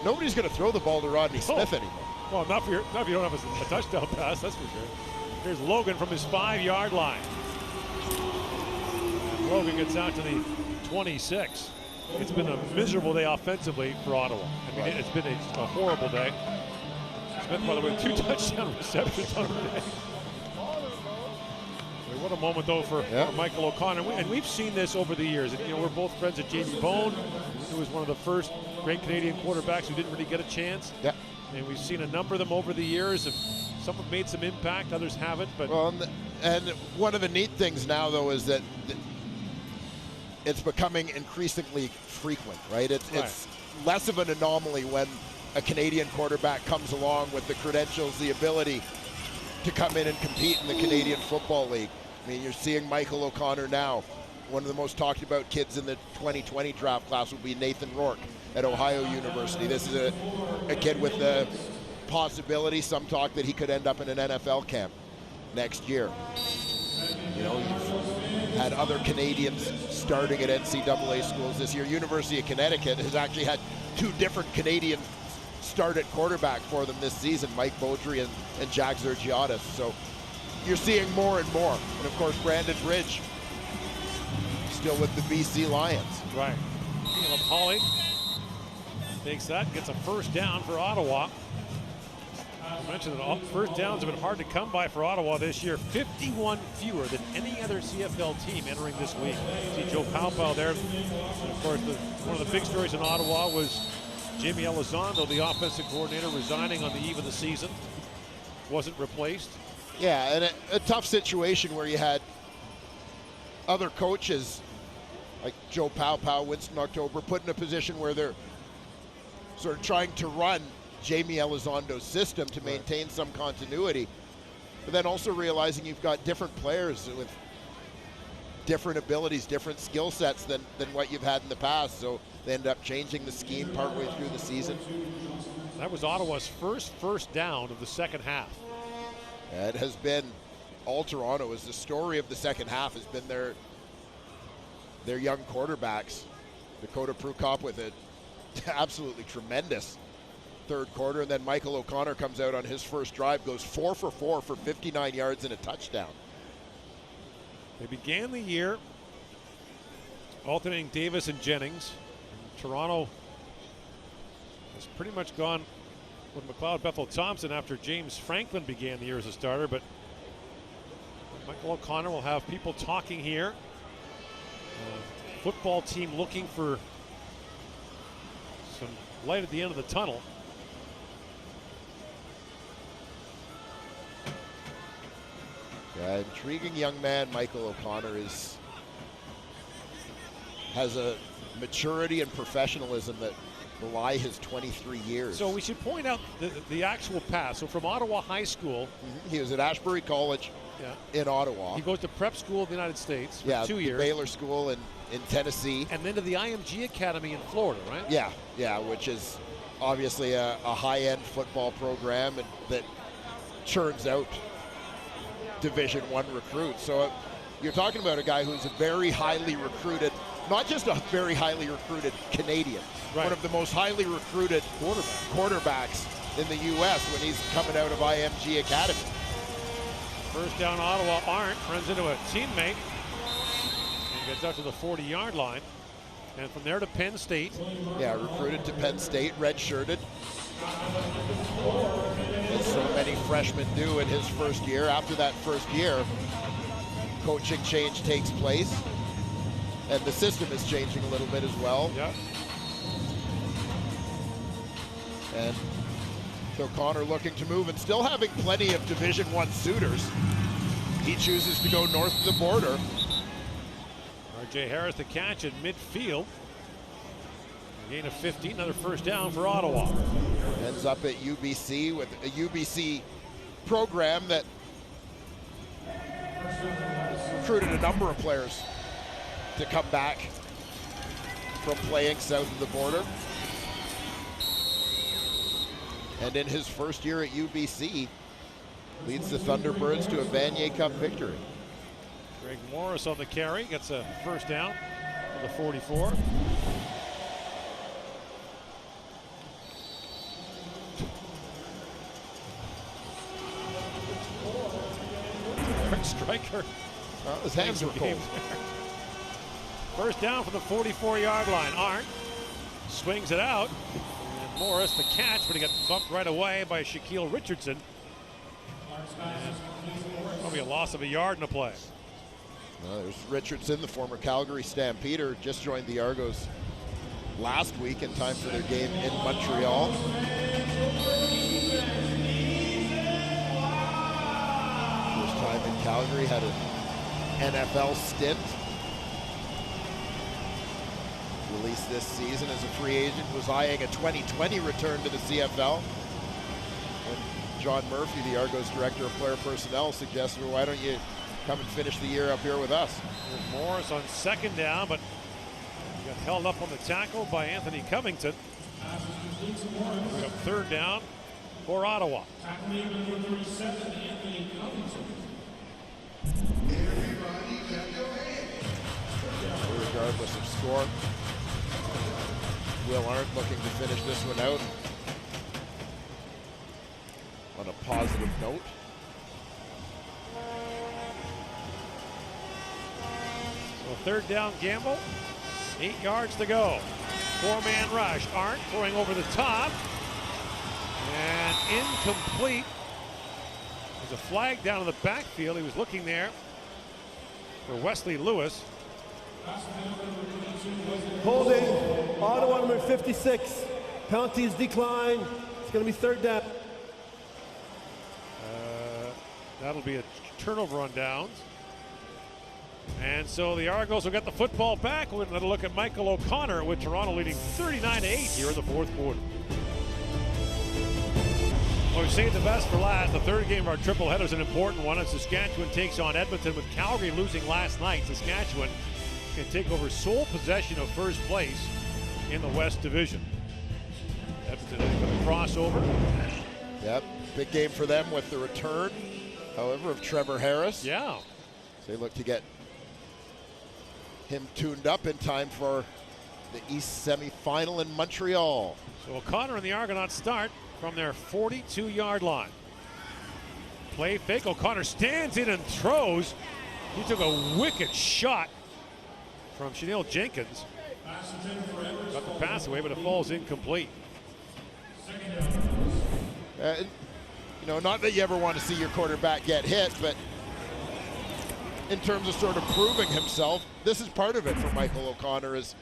Nobody's going to throw the ball to Rodney Smith anymore. Well, not if you don't have a touchdown pass, that's for sure. Here's Logan from his 5-yard line. Logan gets out to the 26. It's been a miserable day offensively for Ottawa. I mean, it's been a horrible day. Smith, by the way, 2 touchdown receptions on the day. What a moment, though, for Michael O'Connor. And we've seen this over the years. And, you know, we're both friends of Jamie Bone, who was one of the first great Canadian quarterbacks who didn't really get a chance. Yeah. And we've seen a number of them over the years. Some have made some impact, others haven't. But well, and one of the neat things now, though, is that it's becoming increasingly frequent, right? It's less of an anomaly when a Canadian quarterback comes along with the credentials, the ability to come in and compete in the Canadian Football League. I mean, you're seeing Michael O'Connor now. One of the most talked about kids in the 2020 draft class will be Nathan Rourke at Ohio University. This is a kid with the possibility, some talk that he could end up in an NFL camp next year. You know, you've had other Canadians starting at NCAA schools this year. University of Connecticut has actually had 2 different Canadian start at quarterback for them this season, Mike Beaudry and Jack Zergiadis. So you're seeing more and more. And of course, Brandon Bridge still with the BC Lions. Right. Caleb Hawley takes that, gets a first down for Ottawa. I mentioned that first downs have been hard to come by for Ottawa this year. 51 fewer than any other CFL team entering this week. See Joe Paupau there. And of course, one of the big stories in Ottawa was Jimmy Elizondo, the offensive coordinator, resigning on the eve of the season. Wasn't replaced. Yeah, and a tough situation where you had other coaches like Joe Pow, Winston October, put in a position where they're sort of trying to run Jamie Elizondo's system to maintain some continuity, but then also realizing you've got different players with different abilities, different skill sets than what you've had in the past. So they end up changing the scheme partway through the season. That was Ottawa's first down of the second half. It has been all Toronto. As the story of the second half has been their young quarterbacks. Dakota Prukop with an absolutely tremendous third quarter, and then Michael O'Connor comes out on his first drive, goes 4 for 4 for 59 yards and a touchdown. They began the year alternating Davis and Jennings. And Toronto has pretty much gone with McLeod Bethel-Thompson after James Franklin began the year as a starter, but Michael O'Connor will have people talking here. Football team looking for some light at the end of the tunnel. Yeah, intriguing young man Michael O'Connor has a maturity and professionalism that belie his 23 years. So we should point out the actual path. So from Ottawa High School. He was at Ashbury College in Ottawa. He goes to prep school in the United States for 2 years. Baylor School in Tennessee. And then to the IMG Academy in Florida, right? Yeah, which is obviously a high-end football program and that churns out Division I recruits. So you're talking about a guy who's a very highly recruited, not just a very highly recruited Canadian, one of the most highly recruited quarterbacks in the U.S. when he's coming out of IMG Academy. First down, Ottawa. Arndt runs into a teammate and gets out to the 40-yard line. And from there to Penn State. Yeah, recruited to Penn State, redshirted. As so many freshmen do in his first year. After that first year, coaching change takes place. And the system is changing a little bit as well. Yeah. And O'Connor looking to move and still having plenty of Division I suitors. He chooses to go north of the border. R.J. Harris the catch at midfield. A gain of 15, another first down for Ottawa. Ends up at UBC with a UBC program that recruited a number of players to come back from playing south of the border. And in his first year at UBC, leads the Thunderbirds to a Vanier Cup victory. Greg Morris on the carry, gets a first down for the 44. Striker. His hands were cold. First down from the 44-yard line. Arndt swings it out. And Morris the catch, but he got bumped right away by Shaquille Richardson. And probably a loss of a yard in a play. There's Richardson, the former Calgary Stampeder, just joined the Argos last week in time for their game in Montreal. First time in Calgary, had an NFL stint. Released this season as a free agent, was eyeing a 2020 return to the CFL. And John Murphy, the Argos Director of Player Personnel, suggested, well, why don't you come and finish the year up here with us? There's Morris on second down, but he got held up on the tackle by Anthony Covington. We have third down for Ottawa. Regardless of score, Will Arndt looking to finish this one out on a positive note. So third down gamble, 8 yards to go. Four-man rush. Arndt throwing over the top. And incomplete. There's a flag down in the backfield. He was looking there for Wesley Lewis. Holding, Ottawa number 56. Penalties decline. It's going to be third down. That'll be a turnover on downs. And so the Argos will get the football back. We're going to look at Michael O'Connor with Toronto leading 39-8 here in the fourth quarter. Well, we've saved the best for last. The third game of our triple header is an important one as Saskatchewan takes on Edmonton, with Calgary losing last night. Saskatchewan can take over sole possession of first place in the West Division. Edmonton with a crossover. Yep, big game for them with the return, however, of Trevor Harris. Yeah. So they look to get him tuned up in time for the East semifinal in Montreal. So O'Connor and the Argonauts start from their 42-yard line. Play fake. O'Connor stands in and throws. He took a wicked shot from Chanel Jenkins. Got the pass away, but it falls incomplete. You know, not that you ever want to see your quarterback get hit, but in terms of sort of proving himself, this is part of it for Michael O'Connor, is,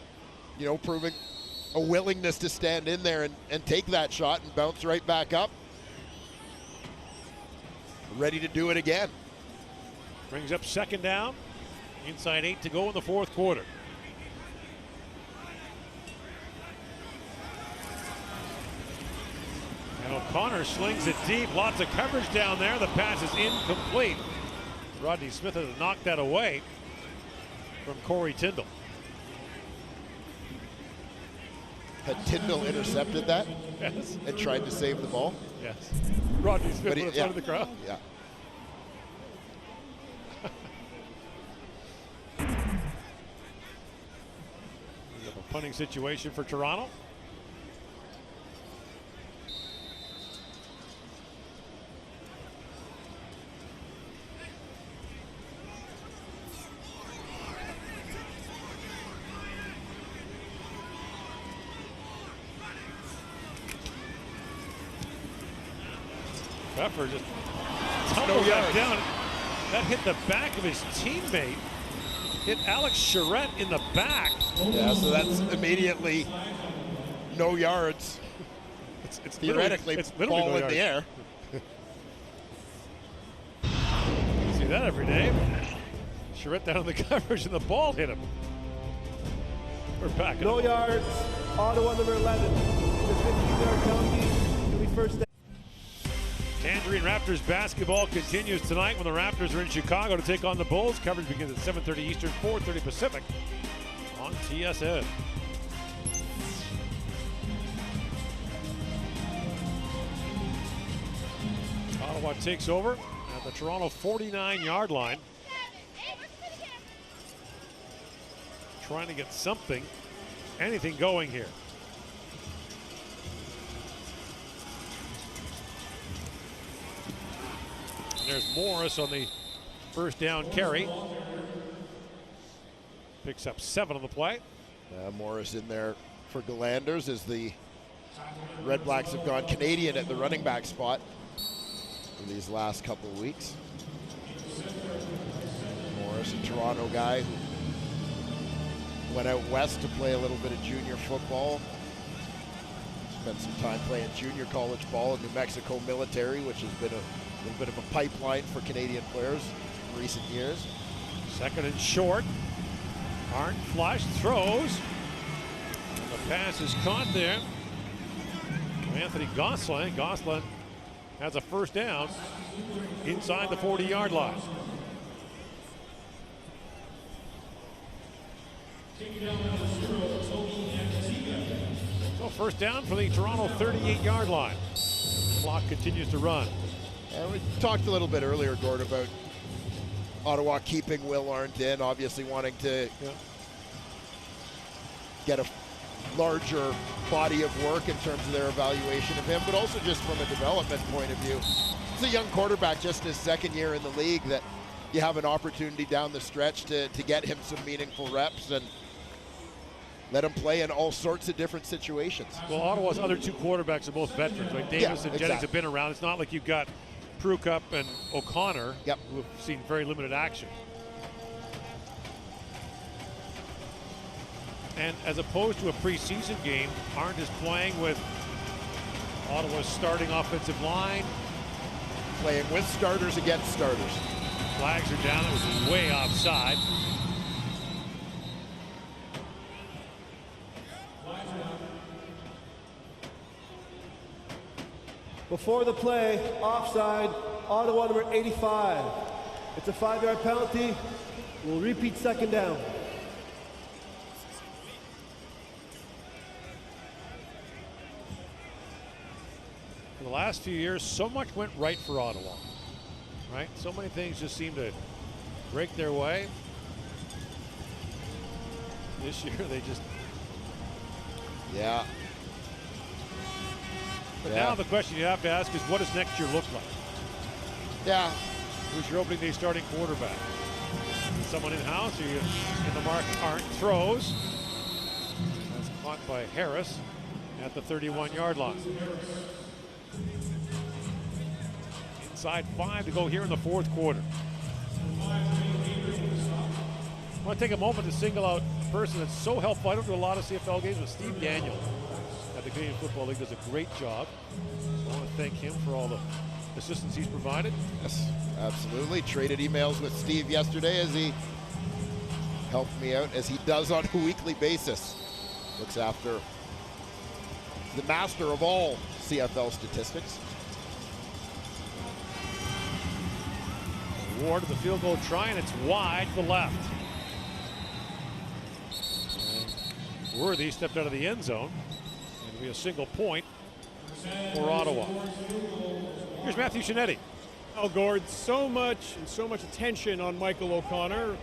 you know, proving a willingness to stand in there and take that shot and bounce right back up. Ready to do it again. Brings up second down. Inside 8 to go in the fourth quarter. And O'Connor slings it deep. Lots of coverage down there. The pass is incomplete. Rodney Smith has knocked that away from Corey Tyndall. Had Tyndall intercepted that? Yes. And tried to save the ball? Yes. Rodney Smith in front of the crowd? Yeah. A punting situation for Toronto. Pfeffer just tumbled that down. That hit the back of his teammate. Hit Alex Charette in the back. Yeah, so that's immediately no yards. It's theoretically ball no in the air. See that every day. Charette down in the coverage and the ball hit him. We're back. No yards. Ottawa number 11. The 15-yard penalty. It'll be first down. Tangerine Raptors basketball continues tonight when the Raptors are in Chicago to take on the Bulls. Coverage begins at 7:30 Eastern, 4:30 Pacific on TSN. Ottawa takes over at the Toronto 49-yard line. Trying to get something, anything going here. There's Morris on the first down carry. Picks up 7 on the play. Morris in there for Galanders as the Redblacks have gone Canadian at the running back spot for these last couple of weeks. Morris, a Toronto guy who went out west to play a little bit of junior football. Spent some time playing junior college ball in New Mexico military, which has been a little bit of a pipeline for Canadian players in recent years. Second and short. Arndt flush, throws. And the pass is caught there. Anthony Gosselin. Gosselin has a first down inside the 40-yard line. So first down for the Toronto 38-yard line. Clock continues to run. And we talked a little bit earlier, Gord, about Ottawa keeping Will Arndt in, obviously wanting to get a larger body of work in terms of their evaluation of him, but also just from a development point of view. He's a young quarterback, just his second year in the league, that you have an opportunity down the stretch to get him some meaningful reps and let him play in all sorts of different situations. Well, Ottawa's other two quarterbacks are both veterans. Like Davis and Jennings have been around. It's not like you've got Prukup and O'Connor, who have seen very limited action. And as opposed to a preseason game, Arndt is playing with Ottawa's starting offensive line. Playing with starters against starters. Flags are down. It was way offside. Before the play, offside, Ottawa number 85. It's a 5-yard penalty. We'll repeat second down. For the last few years, so much went right for Ottawa, right? So many things just seem to break their way. This year, they just... Yeah. But now the question you have to ask is, what does next year look like? Yeah. Who's your opening day starting quarterback? Is someone in-house? Are you in the mark? Aren't throws. That's caught by Harris at the 31-yard line. Inside 5 to go here in the fourth quarter. I want to take a moment to single out a person that's so helpful. I don't do a lot of CFL games, but Steve Daniel at the Canadian Football League does a great job. So I want to thank him for all the assistance he's provided. Yes, absolutely. Traded emails with Steve yesterday as he helped me out, as he does on a weekly basis. Looks after the master of all CFL statistics. Ward of the field goal try, and it's wide to the left. And Worthy stepped out of the end zone. It'll be a single point for Ottawa. Here's Matthew Shinetti. Oh, Gord, so much attention on Michael O'Connor.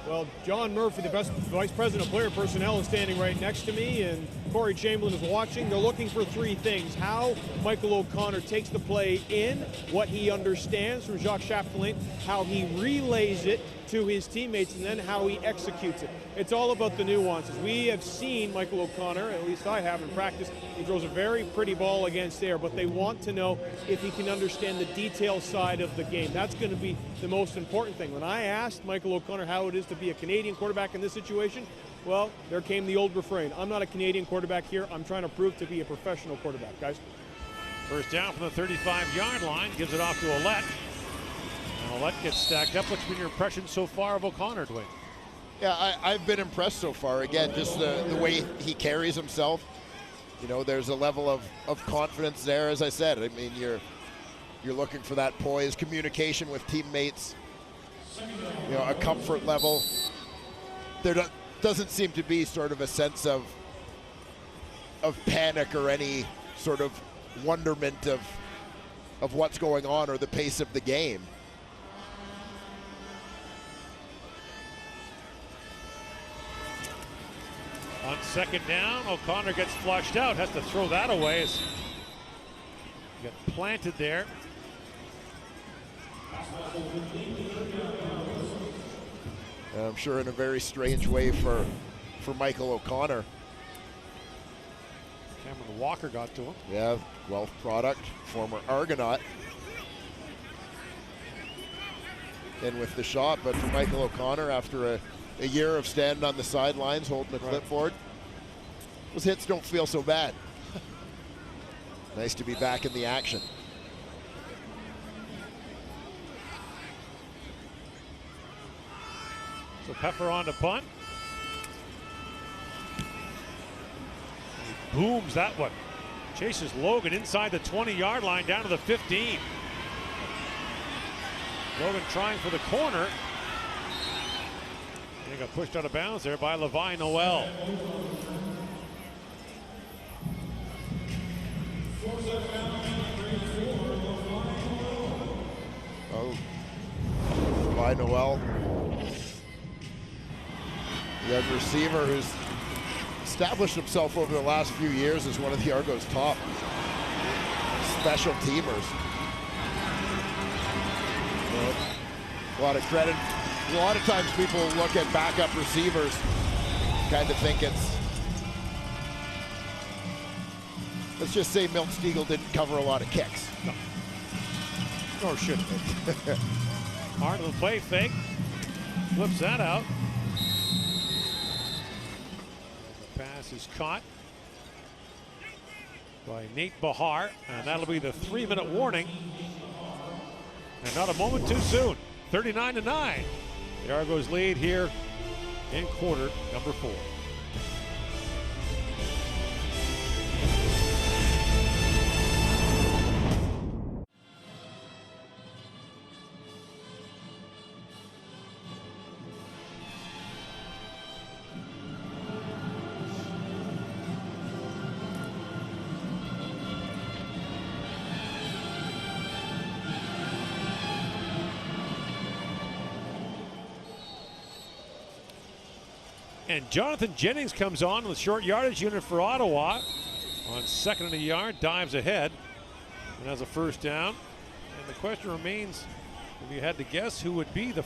Well, John Murphy, the vice president of player personnel, is standing right next to me, and Corey Chamberlain is watching. They're looking for three things: how Michael O'Connor takes the play in, what he understands from Jacques Chapdelaine, how he relays it to his teammates, and then how he executes it. It's all about the nuances. We have seen Michael O'Connor, at least I have in practice, he throws a very pretty ball against air, but they want to know if he can understand the detail side of the game. That's going to be the most important thing. When I asked Michael O'Connor how it is to be a Canadian quarterback in this situation, well, there came the old refrain: I'm not a Canadian quarterback here, I'm trying to prove to be a professional quarterback, guys. First down from the 35-yard line, gives it off to Ouellette. And Ouellette gets stacked up. What's been your impression so far of O'Connor, Dwayne? Yeah, I've been impressed so far. Again, just the way he carries himself. You know, there's a level of confidence there, as I said. I mean, you're looking for that poise, communication with teammates, you know, a comfort level. There doesn't seem to be sort of a sense of panic or any sort of wonderment of what's going on or the pace of the game. On second down, O'Connor gets flushed out, has to throw that away. As got planted there. And I'm sure in a very strange way for Michael O'Connor. Cameron Walker got to him. Yeah, Guelph product, former Argonaut. In with the shot, but for Michael O'Connor, after a year of standing on the sidelines, holding the clipboard, those hits don't feel so bad. Nice to be back in the action. So Pepper on to punt. He booms that one. Chases Logan inside the 20-yard line down to the 15. Logan trying for the corner. He got pushed out of bounds there by Levi Noel. Oh, Levi Noel, the young receiver who's established himself over the last few years as one of the Argos' top special teamers. A lot of credit. A lot of times people look at backup receivers, kind of think it's, let's just say Milt Stiegel didn't cover a lot of kicks. No. Nor should it. Hard of the play fake. Flips that out. The pass is caught by Nate Bahar, and that'll be the 3-minute warning. And not a moment too soon. 39-9. The Argos lead here in quarter number 4. And Jonathan Jennings comes on with short yardage unit for Ottawa. On 2nd and a yard, dives ahead and has a first down. And the question remains, if you had to guess, who would be the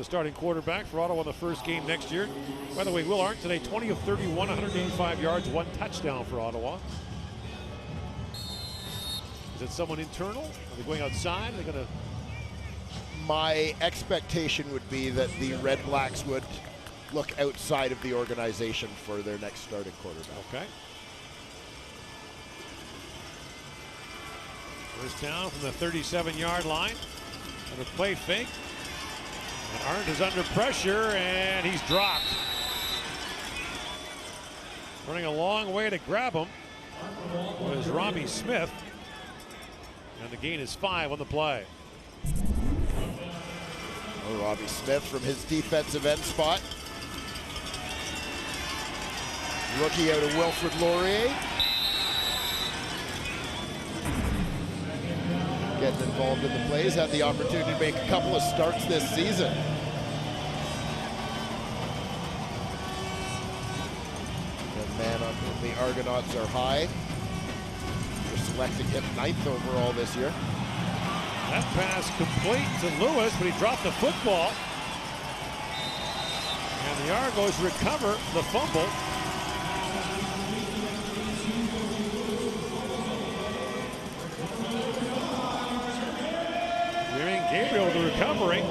starting quarterback for Ottawa in the first game next year. By the way, Will Arndt today, 20 of 31, 185 yards, 1 touchdown for Ottawa. Is it someone internal? Are they going outside? Are they going to? My expectation would be that the Redblacks would look outside of the organization for their next starting quarterback. Okay. First down from the 37-yard line. And a play fake. And Arndt is under pressure, and he's dropped. Running a long way to grab him was Robbie Smith. And the gain is 5 on the play. Oh, Robbie Smith from his defensive end spot. Rookie out of Wilfrid Laurier. Getting involved in the plays, had the opportunity to make a couple of starts this season. The man on whom the Argonauts are high. They're selecting him 9th overall this year. That pass complete to Lewis, but he dropped the football. And the Argos recover the fumble. Gabriel the recovery,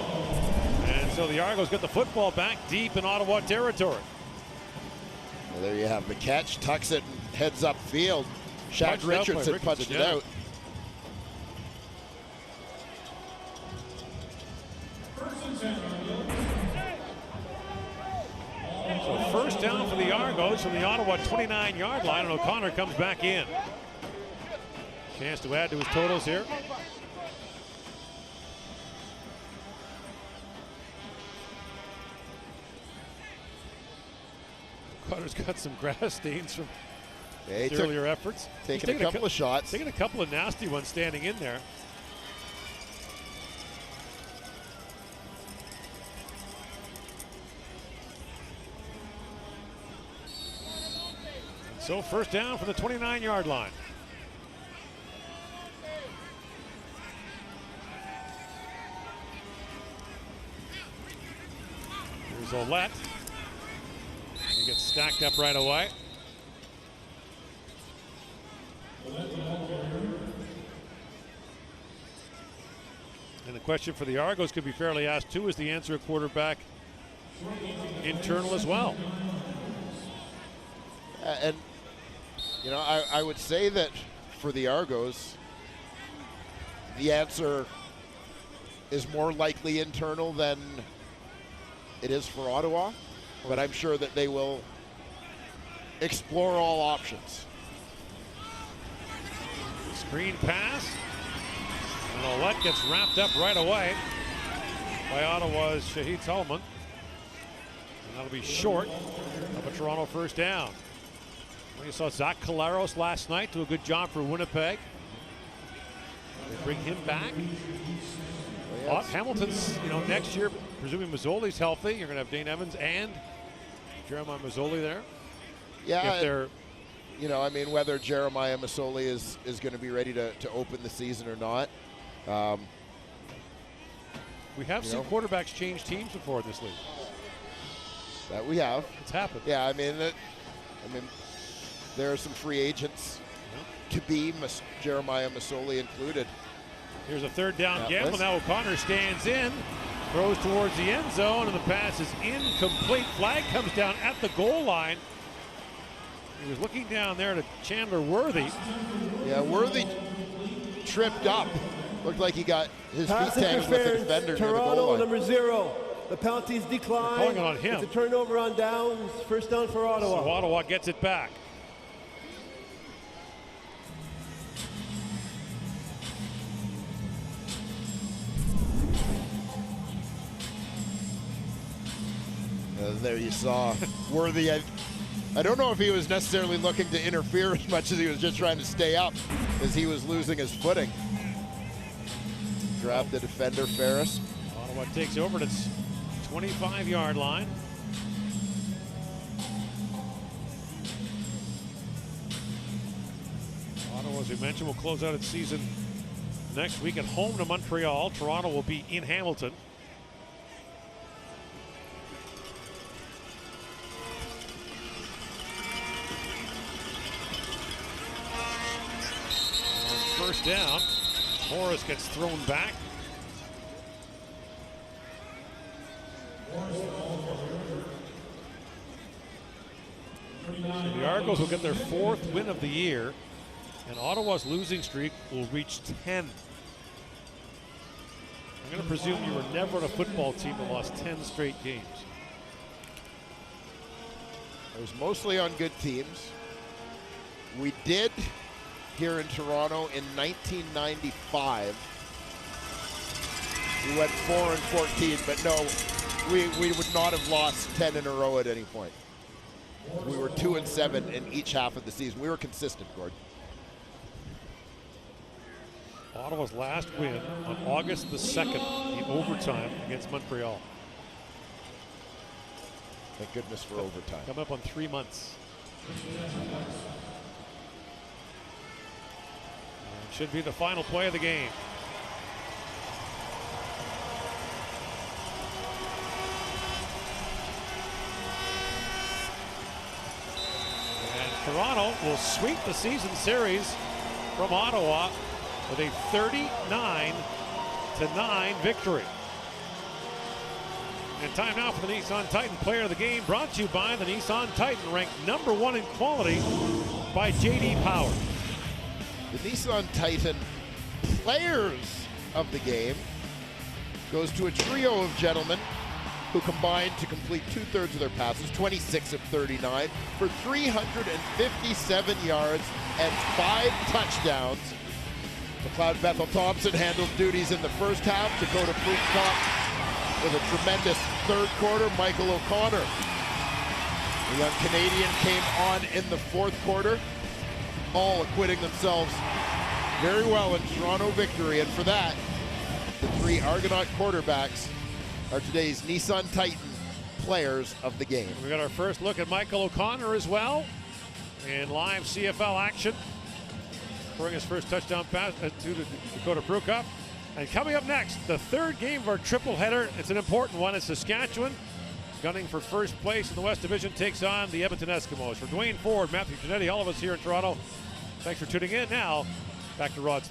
and so the Argos get the football back deep in Ottawa territory. Well, there you have the catch, tucks it and heads upfield. Shaq Richardson punched it out. So first down for the Argos from the Ottawa 29-yard line, and O'Connor comes back in. Chance to add to his totals here. O'Connor's got some grass stains from his earlier efforts. Taking a couple of shots. Taking a couple of nasty ones standing in there. So first down from the 29-yard line. Here's Ouellette. He gets stacked up right away. And the question for the Argos could be fairly asked too, is the answer at quarterback internal as well? And, you know, I would say that for the Argos, the answer is more likely internal than it is for Ottawa. But I'm sure that they will explore all options. Screen pass. And Ouellette gets wrapped up right away by Ottawa's Shahid Solomon. And that'll be short of a Toronto first down. Well, you saw Zach Collaros last night do a good job for Winnipeg. They bring him back. Well, Hamilton's, you know, next year, presuming Mazzoli's healthy, you're going to have Dane Evans and Jeremiah Mazzoli there. Yeah, if they're, you know, I mean, whether Jeremiah Mazzoli is going to be ready to open the season or not. We have seen quarterbacks change teams before in this league. That we have. It's happened. Yeah, I mean, there are some free agents to be, Jeremiah Mazzoli included. Here's a third down gamble. Now O'Connor stands in, throws towards the end zone, and the pass is incomplete. Flag comes down at the goal line. He was looking down there to Chandler Worthy. Yeah, Worthy tripped up Looked like he got his feet Pass tangled with the interference, defender near the goal Toronto, line. number 0. The penalties decline. They're calling it on him. It's a turnover on downs. First down for Ottawa. So Ottawa gets it back. There you saw Worthy. I don't know if he was necessarily looking to interfere as much as he was just trying to stay up as he was losing his footing. Grabbed the defender, Ferris. Ottawa takes over at its 25-yard line. Ottawa, as we mentioned, will close out its season next week at home to Montreal. Toronto will be in Hamilton. First down, Morris gets thrown back. The Argos will get their 4th win of the year, and Ottawa's losing streak will reach 10. I'm going to presume you were never on a football team that lost 10 straight games. It was mostly on good teams. We did here in Toronto in 1995. We went 4-14, but no, we would not have lost 10 in a row at any point. We were 2-7 in each half of the season. We were consistent, Gordon. Ottawa's last win on August the 2nd in overtime against Montreal. Thank goodness for overtime. Coming up on 3 months. Should be the final play of the game. And Toronto will sweep the season series from Ottawa with a 39-9 victory. And time now for the Nissan Titan Player of the Game, brought to you by the Nissan Titan, ranked #1 in quality by J.D. Power. The Nissan Titan Players of the Game goes to a trio of gentlemen who combined to complete 2/3 of their passes, 26 of 39, for 357 yards and 5 touchdowns. McLeod Bethel Thompson handled duties in the first half. Dakota Prukop with a tremendous third quarter. Michael O'Connor, the young Canadian, came on in the fourth quarter, all acquitting themselves very well in Toronto victory. And for that, the 3 Argonaut quarterbacks are today's Nissan Titan Players of the Game. We got our first look at Michael O'Connor as well in live CFL action, scoring his first touchdown pass to Dakota Prukop. And coming up next, the 3rd game of our triple header. It's an important one. It's Saskatchewan, gunning for first place in the West Division, takes on the Edmonton Eskimos. For Dwayne Ford, Matthew Giannetti, all of us here in Toronto, thanks for tuning in. Now, back to Rod Stewart.